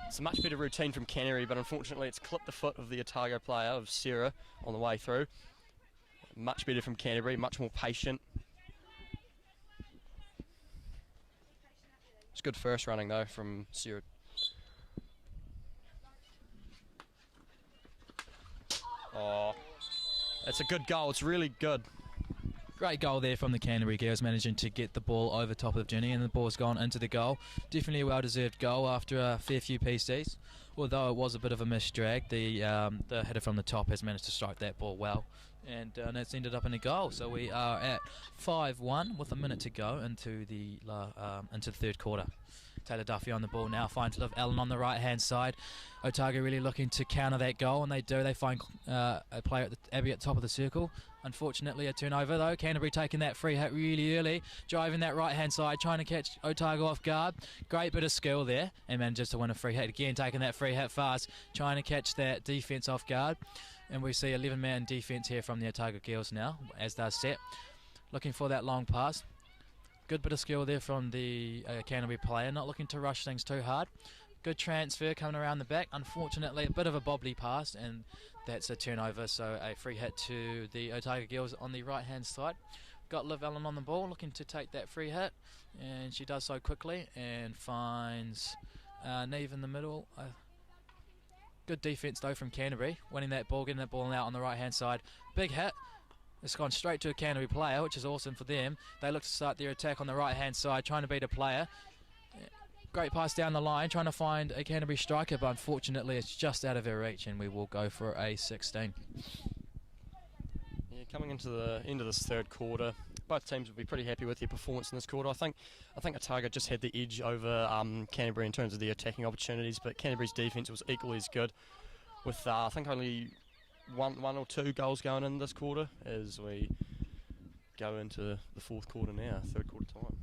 it's a much better routine from Canterbury, but unfortunately it's clipped the foot of the Otago player, of Sarah, on the way through. Much better from Canterbury, much more patient. It's good first running though from Sarah. Oh, it's a good goal. It's really good. Great goal there from the Canterbury girls, managing to get the ball over top of Jenny, and the ball's gone into the goal. Definitely a well-deserved goal after a fair few PCs. Although it was a bit of a missed drag, the header from the top has managed to strike that ball well, and it's ended up in a goal. So we are at 5-1 with a minute to go into the third quarter. Taylor Duffy on the ball now, finds Liv Allen on the right-hand side. Otago really looking to counter that goal, and they do. They find a player at Abby at top of the circle. Unfortunately, a turnover though. Canterbury taking that free hit really early, driving that right-hand side, trying to catch Otago off guard. Great bit of skill there, and manages to win a free hit again, taking that free hit fast, trying to catch that defence off guard. And we see 11-man defence here from the Otago girls now, as they're set. Looking for that long pass. Good bit of skill there from the Canterbury player, not looking to rush things too hard. Good transfer coming around the back. Unfortunately, a bit of a bobbly pass, and that's a turnover, so a free hit to the Otago girls on the right-hand side. Got Liv Allen on the ball, looking to take that free hit, and she does so quickly and finds Neve in the middle. Good defence though from Canterbury, winning that ball, getting that ball out on the right-hand side. Big hit. It's gone straight to a Canterbury player, which is awesome for them. They look to start their attack on the right-hand side, trying to beat a player. Great pass down the line, trying to find a Canterbury striker, but unfortunately it's just out of her reach, and we will go for a 16. Yeah, coming into the end of this third quarter, both teams will be pretty happy with their performance in this quarter. I think Otago just had the edge over Canterbury in terms of the attacking opportunities, but Canterbury's defence was equally as good, with I think only one or two goals going in this quarter as we go into the fourth quarter now, third quarter time.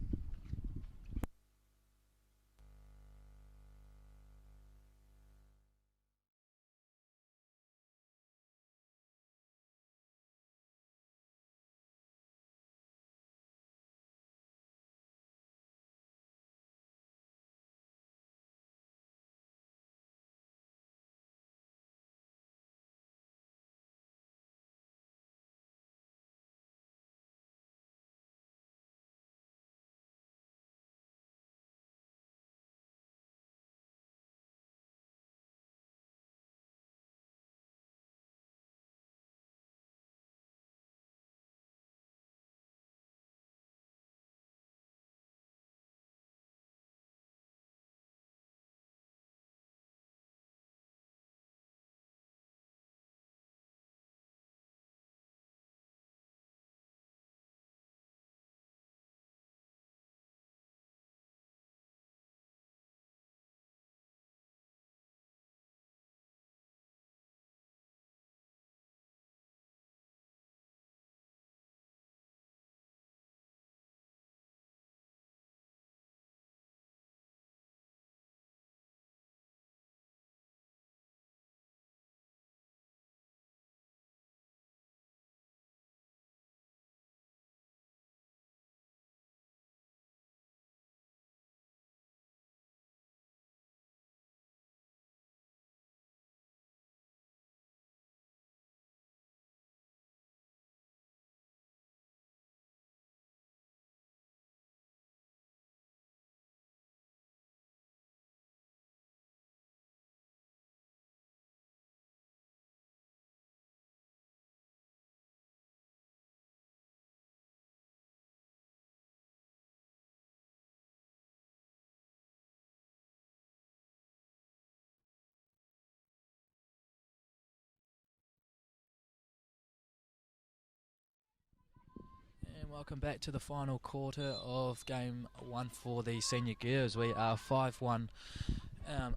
And welcome back to the final quarter of game 1 for the senior girls. We are 5-1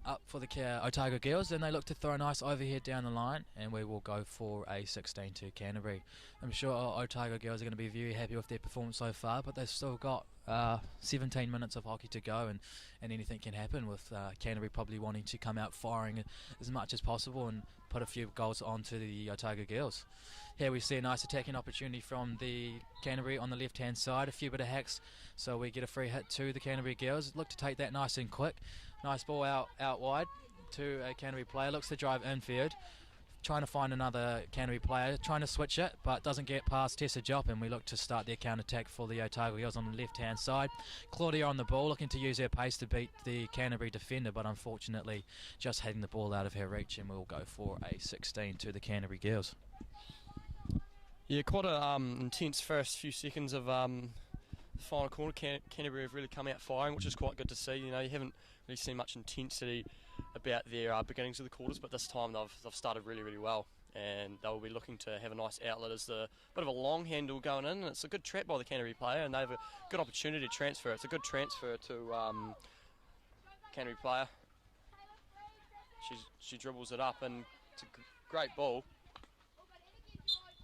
up for the Otago girls, and they look to throw a nice overhead down the line, and we will go for a 16 to Canterbury. I'm sure our Otago girls are going to be very happy with their performance so far, but they've still got 17 minutes of hockey to go, and anything can happen with Canterbury probably wanting to come out firing as much as possible and put a few goals onto the Otago girls. Here we see a nice attacking opportunity from the Canterbury on the left hand side, a few bit of hacks, so we get a free hit to the Canterbury girls. Look to take that nice and quick. Nice ball out wide to a Canterbury player, looks to drive infield, trying to find another Canterbury player, trying to switch it, but doesn't get past Tessa Jop, and we look to start their counter-attack for the Otago girls on the left-hand side. Claudia on the ball, looking to use her pace to beat the Canterbury defender, but unfortunately just hitting the ball out of her reach, and we'll go for a 16 to the Canterbury girls. Yeah, quite a intense first few seconds of the final quarter. Canterbury have really come out firing, which is quite good to see. You know, you haven't really seen much intensity about their beginnings of the quarters, but this time they've started really, really well, and they'll be looking to have a nice outlet as the bit of a long handle going in, and it's a good trap by the Canterbury player, and they have a good opportunity to transfer. It's a good transfer to Canterbury player. She dribbles it up, and it's a great ball.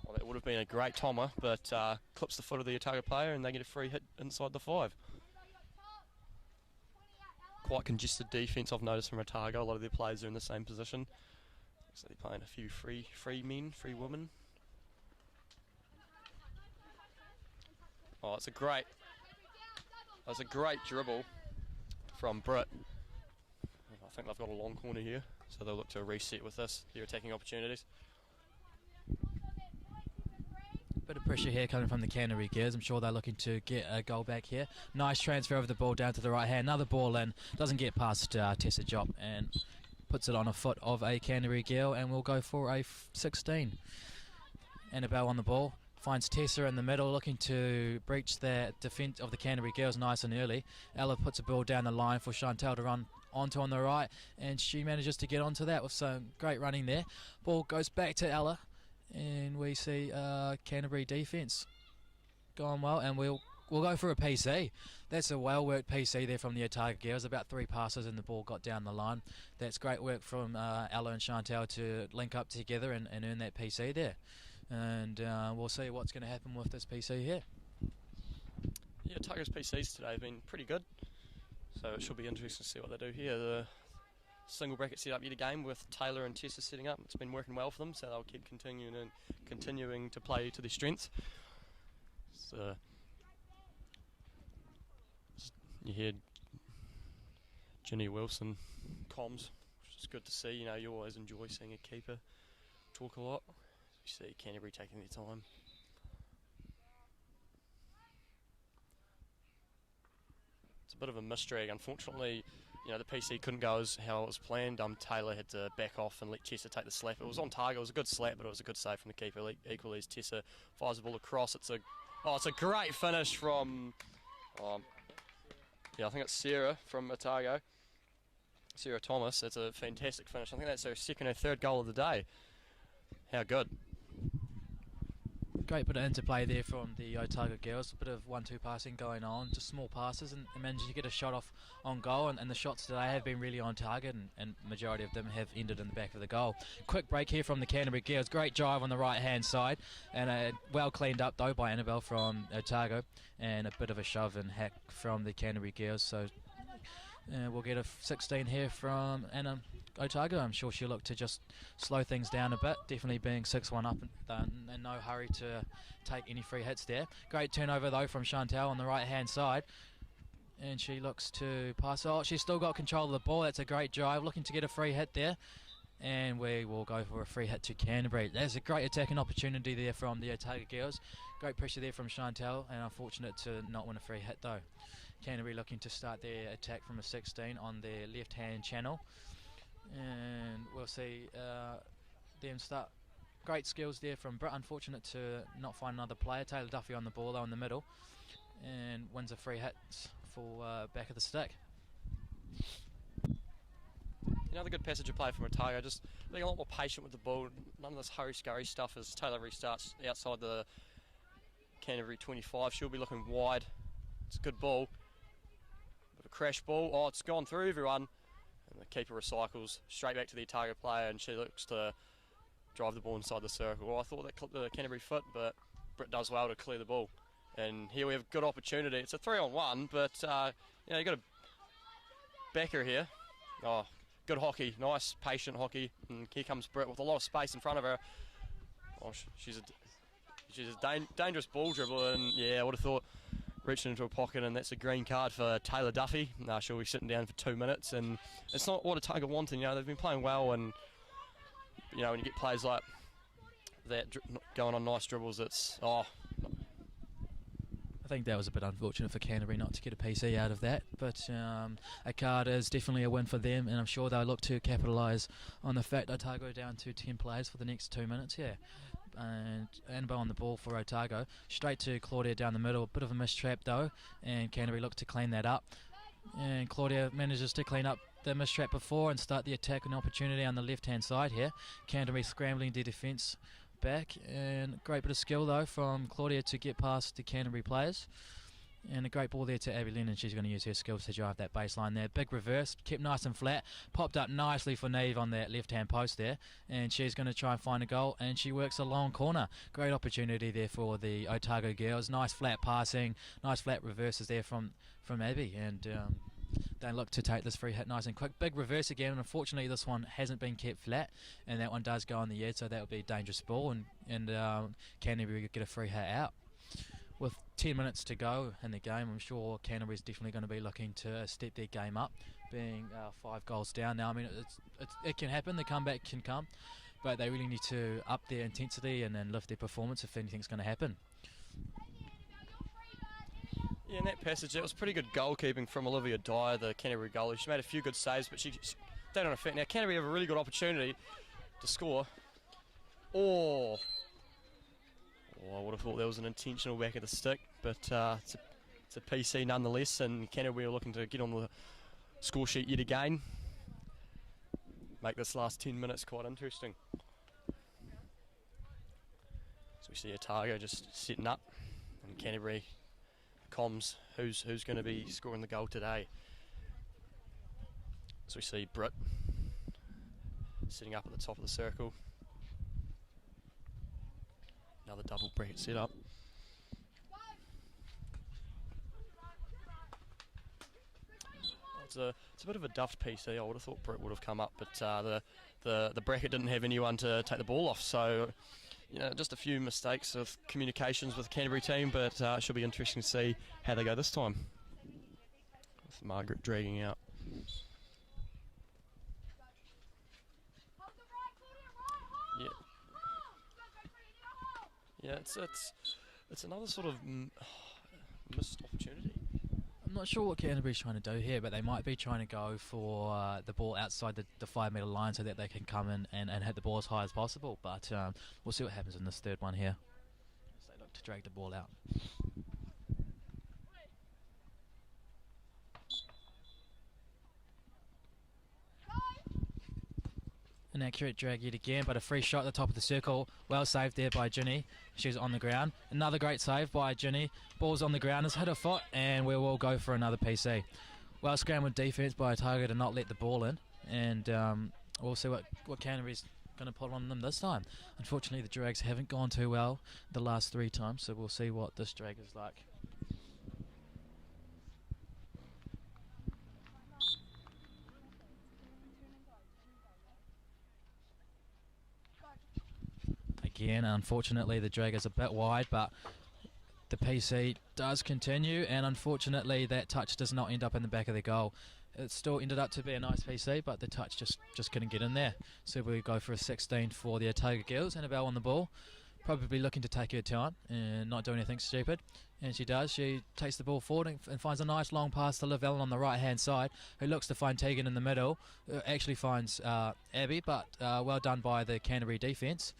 Well, that would have been a great tommer, but clips the foot of the Otago player, and they get a free hit inside the 5. Quite congested defence, I've noticed, from Otago. A lot of their players are in the same position. So they're playing a few free men, free women. Oh, it's a great dribble from Britt. I think they've got a long corner here, so they'll look to reset with this, their attacking opportunities. Bit of pressure here coming from the Canterbury girls. I'm sure they're looking to get a goal back here. Nice transfer of the ball down to the right hand. Another ball in. Doesn't get past Tessa Jop and puts it on a foot of a Canterbury girl, and we'll go for a 16. Annabelle on the ball. Finds Tessa in the middle, looking to breach the defence of the Canterbury girls nice and early. Ella puts a ball down the line for Chantel to run onto on the right, and she manages to get onto that with some great running there. Ball goes back to Ella, and we see Canterbury defence going well, and we'll go for a PC. That's a well-worked PC there from the Otago girls. About 3 passes and the ball got down the line. That's great work from Ella and Chantal to link up together and earn that PC there. And we'll see what's going to happen with this PC here. Yeah, Otago's PCs today have been pretty good, so it should be interesting to see what they do here. The single bracket set up yet again with Taylor and Tessa setting up. It's been working well for them, so they'll keep continuing to play to their strengths. So you hear Ginny Wilson comms, which is good to see. You know, you always enjoy seeing a keeper talk a lot. You see Canterbury taking their time. It's a bit of a misdrag, unfortunately. You know, the PC couldn't go as how it was planned. Taylor had to back off and let Tessa take the slap. It was on target. It was a good slap, but it was a good save from the keeper. Equally, as Tessa fires the ball across. It's a great finish from, I think it's Sarah from Otago. Sarah Thomas. It's a fantastic finish. I think that's her second or third goal of the day. How good. Great bit of interplay there from the Otago girls. A bit of 1-2 passing going on, just small passes, and managed to get a shot off on goal. And the shots today have been really on target, and majority of them have ended in the back of the goal. Quick break here from the Canterbury girls. Great drive on the right hand side, and well cleaned up though by Annabelle from Otago, and a bit of a shove and hack from the Canterbury girls. So we'll get a 16 here from Anna Otago. I'm sure she'll look to just slow things down a bit, definitely being 6-1 up and no hurry to take any free hits there. Great turnover though from Chantal on the right hand side, and she looks to pass. Oh, she's still got control of the ball. That's a great drive, looking to get a free hit there, and we will go for a free hit to Canterbury. There's a great attacking opportunity there from the Otago girls. Great pressure there from Chantal, and unfortunate to not win a free hit though. Canterbury looking to start their attack from a 16 on their left hand channel, and we'll see them start. Great skills there from Britt. Unfortunate to not find another player. Taylor Duffy on the ball though in the middle, and wins a free hit for back of the stick. Another good passage of play from Otago, just being a lot more patient with the ball. None of this hurry-scurry stuff as Taylor restarts outside the Canterbury 25. She'll be looking wide. It's a good ball. Bit of a crash ball. Oh, it's gone through everyone. And the keeper recycles straight back to the Otago player, and she looks to drive the ball inside the circle. Well, I thought that clipped the Canterbury foot, but Britt does well to clear the ball. And here we have a good opportunity. It's a 3-on-1, but you got a backer here. Oh, good hockey, nice, patient hockey. And here comes Britt with a lot of space in front of her. Oh, she's a dangerous ball dribbler, and yeah, I would have thought reaching into a pocket, and that's a green card for Taylor Duffy. She'll be sitting down for 2 minutes, and it's not what Otago wanted. They've been playing well, and when you get players like that going on nice dribbles, it's I think that was a bit unfortunate for Canterbury not to get a PC out of that, but a card is definitely a win for them, and I'm sure they'll look to capitalise on the fact Otago down to 10 players for the next 2 minutes. Yeah. And Annabelle on the ball for Otago, straight to Claudia down the middle, a bit of a mistrap though, and Canterbury look to clean that up, and Claudia manages to clean up the mistrap before and start the attack and opportunity on the left hand side here. Canterbury scrambling their defence back, and great bit of skill though from Claudia to get past the Canterbury players, and a great ball there to Abby Lennon. She's going to use her skills to drive that baseline there. Big reverse, kept nice and flat, popped up nicely for Neve on that left hand post there, and she's going to try and find a goal, and she works a long corner. Great opportunity there for the Otago girls. Nice flat passing, nice flat reverses there from Abby, and they look to take this free hit nice and quick. Big reverse again, and unfortunately this one hasn't been kept flat, and that one does go on the edge, so that would be a dangerous ball, and Canterbury could get a free hit out. With 10 minutes to go in the game, I'm sure Canterbury's definitely going to be looking to step their game up, being 5 goals down now. I mean, it can happen, the comeback can come, but they really need to up their intensity and then lift their performance if anything's going to happen. Yeah, in that passage, that was pretty good goalkeeping from Olivia Dyer, the Canterbury goalie. She made a few good saves, but she stayed on effect. Now, Canterbury have a really good opportunity to score. I would have thought that was an intentional back of the stick, but it's a PC nonetheless, and Canterbury are looking to get on the score sheet yet again. Make this last 10 minutes quite interesting. So we see Otago just setting up, and Canterbury comms who's going to be scoring the goal today. So we see Britt sitting up at the top of the circle. Another double bracket set up. It's a bit of a duffed PC. I would have thought Britt would have come up, but the bracket didn't have anyone to take the ball off. So, just a few mistakes of communications with the Canterbury team, but it should be interesting to see how they go this time. With Margaret dragging out. Yeah. Yeah, it's another sort of missed opportunity. I'm not sure what Canterbury's trying to do here, but they might be trying to go for the ball outside the 5 metre line so that they can come in and hit the ball as high as possible. But we'll see what happens in this third one here. So they look to drag the ball out. An accurate drag yet again, but a free shot at the top of the circle. Well saved there by Ginny. She's on the ground. Another great save by Ginny. Ball's on the ground. Has hit her foot, and we will go for another PC. Well scrambled defence by Otago to not let the ball in, and we'll see what Canterbury's going to put on them this time. Unfortunately, the drags haven't gone too well the last 3 times, so we'll see what this drag is like. Again, unfortunately, the drag is a bit wide, but the PC does continue, and unfortunately, that touch does not end up in the back of the goal. It still ended up to be a nice PC, but the touch just couldn't get in there. So we go for a 16 for the Otago girls. Annabelle on the ball, probably looking to take her time and not do anything stupid. And she does. She takes the ball forward and finds a nice long pass to Liv Ellen on the right-hand side, who looks to find Tegan in the middle. Actually finds Abby, but well done by the Canterbury defence.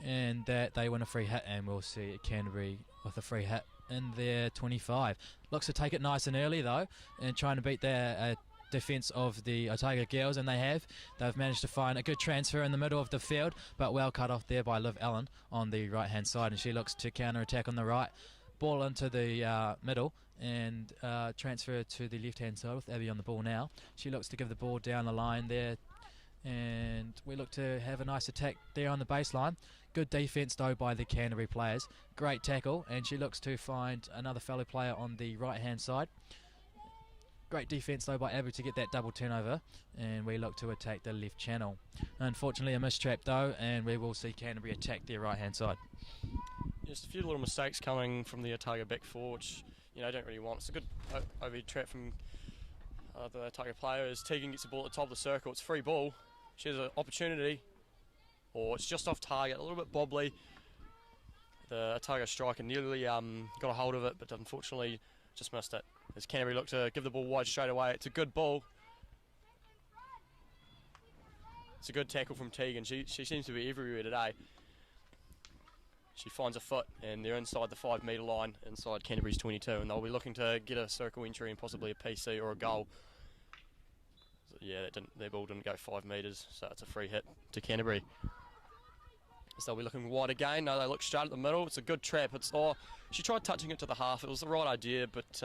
And that they win a free hit, and we'll see Canterbury with a free hit in their 25. Looks to take it nice and early though, and trying to beat their defence of the Otago girls, and they've managed to find a good transfer in the middle of the field, but well cut off there by Liv Allen on the right hand side, and she looks to counter attack on the right, ball into the middle and transfer to the left hand side with Abby on the ball now. She looks to give the ball down the line there, and we look to have a nice attack there on the baseline. Good defence though by the Canterbury players, great tackle, and she looks to find another fellow player on the right hand side. Great defence though by Abby to get that double turnover, and we look to attack the left channel. Unfortunately a mistrap though, and we will see Canterbury attack their right hand side. Just a few little mistakes coming from the Otago back four, which don't really want. It's a good overhead trap from the Otago player as Tegan gets the ball at the top of the circle. It's free ball. She has an opportunity, or it's just off target, a little bit bobbly. The Otago striker nearly got a hold of it, but unfortunately just missed it. As Canterbury look to give the ball wide straight away. It's a good ball. It's a good tackle from Tegan. She seems to be everywhere today. She finds a foot, and they're inside the 5 metre line, inside Canterbury's 22, and they'll be looking to get a circle entry and possibly a PC or a goal. So yeah, their ball didn't go 5 metres, so it's a free hit to Canterbury. So they'll be looking wide again. No, they look straight at the middle. It's a good trap. She tried touching it to the half. It was the right idea, but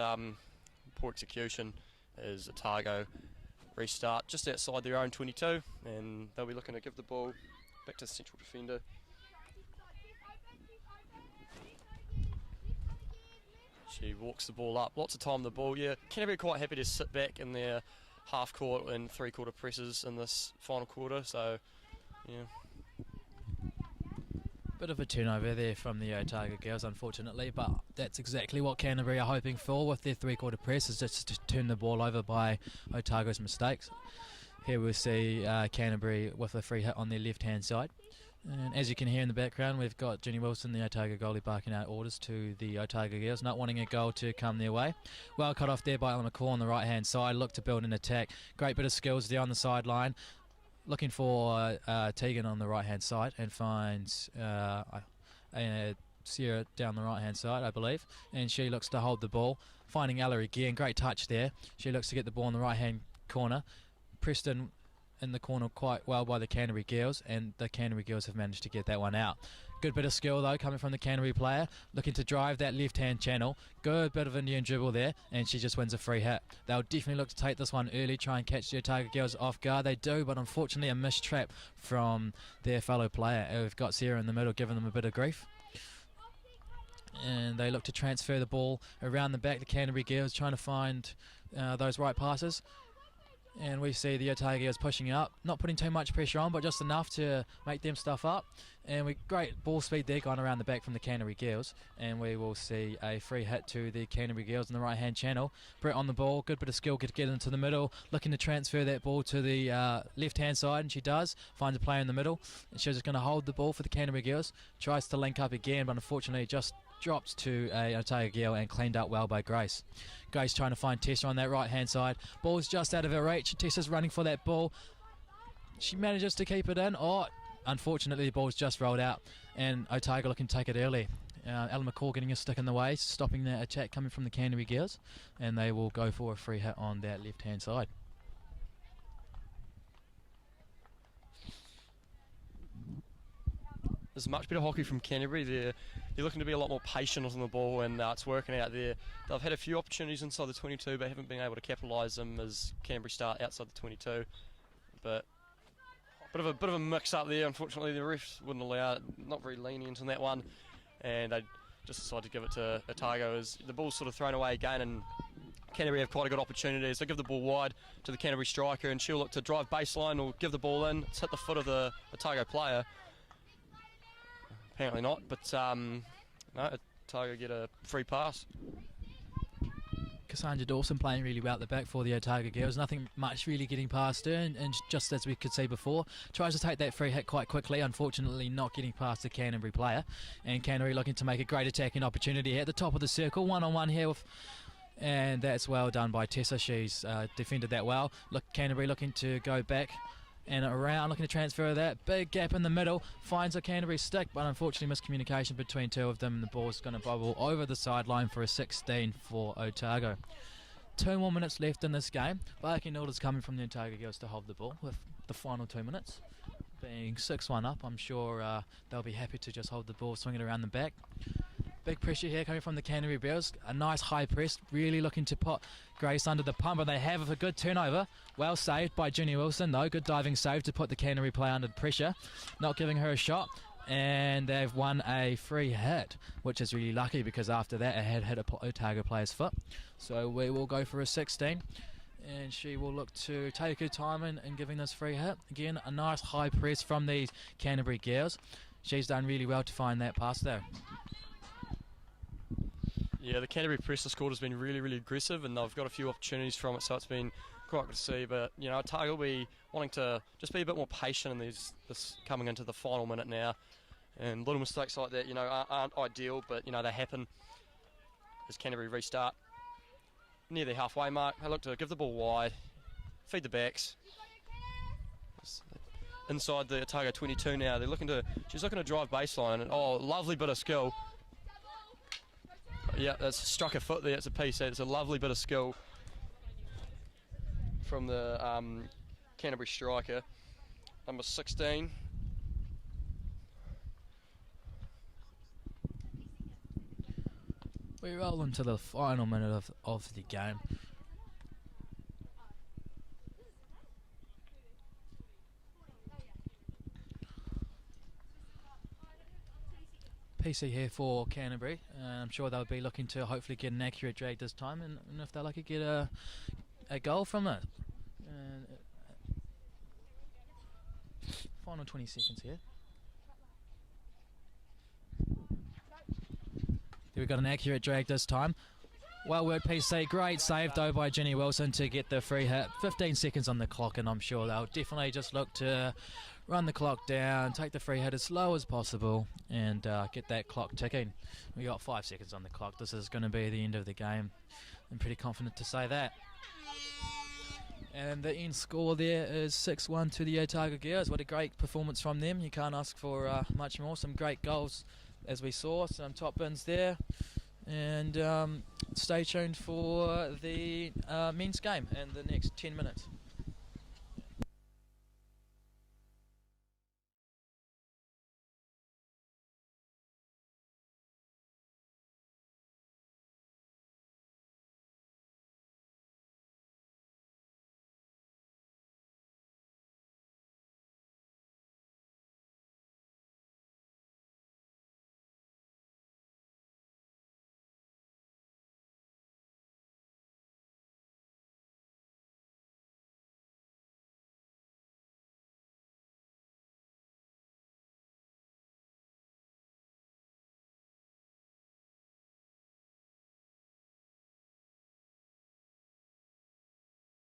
poor execution as Otago restart just outside their own 22, and they'll be looking to give the ball back to the central defender. She walks the ball up. Lots of time on the ball. Yeah, Canterbury are quite happy to sit back in their half court and 3/4 presses in this final quarter. So, yeah. Bit of a turnover there from the Otago girls, unfortunately, but that's exactly what Canterbury are hoping for with their 3/4 press, is just to turn the ball over by Otago's mistakes. Here we see Canterbury with a free hit on their left-hand side. And as you can hear in the background, we've got Jenny Wilson, the Otago goalie, barking out orders to the Otago girls, not wanting a goal to come their way. Well cut off there by Ella McCall on the right-hand side, look to build an attack. Great bit of skills there on the sideline. Looking for Tegan on the right-hand side, and finds Sierra down the right-hand side, I believe. And she looks to hold the ball. Finding Ella again, great touch there. She looks to get the ball in the right-hand corner. Preston in the corner quite well by the Canterbury girls, and the Canterbury girls have managed to get that one out. Good bit of skill though coming from the Canterbury player, looking to drive that left-hand channel. Good bit of Indian dribble there, and she just wins a free hit. They'll definitely look to take this one early, try and catch the Otago girls off guard. They do, but unfortunately a missed trap from their fellow player. We've got Sarah in the middle giving them a bit of grief. And they look to transfer the ball around the back. The Canterbury girls trying to find those right passes. And we see the Otago girls pushing up, not putting too much pressure on, but just enough to make them stuff up. And great ball speed there going around the back from the Canterbury girls. And we will see a free hit to the Canterbury girls in the right-hand channel. Brett on the ball, good bit of skill to get into the middle, looking to transfer that ball to the left-hand side, and she does. Finds a player in the middle, and she's just going to hold the ball for the Canterbury girls. Tries to link up again, but unfortunately just drops to a Otago girl and cleaned up well by Grace. Grace trying to find Tessa on that right-hand side. Ball's just out of her reach. Tessa's running for that ball. She manages to keep it in. Unfortunately, the ball's just rolled out, and Otago looking to take it early. Ella McCall getting a stick in the way, stopping the attack coming from the Canterbury girls, and they will go for a free hit on that left-hand side. There's much better hockey from Canterbury. They're looking to be a lot more patient on the ball, and it's working out there. They've had a few opportunities inside the 22, but haven't been able to capitalise them as Canterbury start outside the 22. But bit of a mix up there. Unfortunately, the refs wouldn't allow it. Not very lenient on that one, and they just decided to give it to Otago as the ball's sort of thrown away again, and Canterbury have quite a good opportunity. So they give the ball wide to the Canterbury striker, and she'll look to drive baseline or give the ball in. It's hit the foot of the Otago player. Apparently not, but no, Otago get a free pass. Cassandra Dawson playing really well at the back for the Otago girls. Nothing much really getting past her, and just as we could see before, tries to take that free hit quite quickly, unfortunately not getting past the Canterbury player. And Canterbury looking to make a great attacking opportunity at the top of the circle, one-on-one here and that's well done by Tessa. She's defended that well. Canterbury looking to go back and around, looking to transfer that. Big gap in the middle, finds a Canterbury stick, but unfortunately miscommunication between two of them. The ball's going to bubble over the sideline for a 16 for Otago. 2 more minutes left in this game. Barking orders coming from the Otago girls to hold the ball with the final 2 minutes. Being 6-1 up, I'm sure they'll be happy to just hold the ball, swing it around the back. Big pressure here coming from the Canterbury Bears. A nice high press, really looking to put Grace under the pump, and they have a good turnover. Well saved by Jenny Wilson though. Good diving save to put the Canterbury player under pressure. Not giving her a shot. And they've won a free hit, which is really lucky because after that it had hit a Otago player's foot. So we will go for a 16. And she will look to take her time in giving this free hit. Again, a nice high press from these Canterbury girls. She's done really well to find that pass there. Yeah, the Canterbury press squad has been really, really aggressive, and they've got a few opportunities from it, so it's been quite good to see. But, you know, Otago will be wanting to just be a bit more patient in this coming into the final minute now. And little mistakes like that, you know, aren't ideal, but, you know, they happen as Canterbury restart. Near the halfway mark, they look to give the ball wide, feed the backs. Inside the Otago 22 now, she's looking to drive baseline, and oh, lovely bit of skill. Yeah, that's struck a foot there, it's a PC, it's a lovely bit of skill from the Canterbury striker, number 16. We roll into the final minute of the game. PC here for Canterbury. I'm sure they'll be looking to hopefully get an accurate drag this time, and if they're lucky, get a goal from it. Final 20 seconds here. We've got an accurate drag this time. Well worked, PC. Great save though by Jenny Wilson to get the free hit. 15 seconds on the clock, and I'm sure they'll definitely just look to run the clock down, take the free hit as slow as possible, and get that clock ticking. We got 5 seconds on the clock. This is going to be the end of the game. I'm pretty confident to say that. And the end score there is 6-1 to the Otago girls. What a great performance from them. You can't ask for much more. Some great goals as we saw, some top bins there. And stay tuned for the men's game in the next 10 minutes.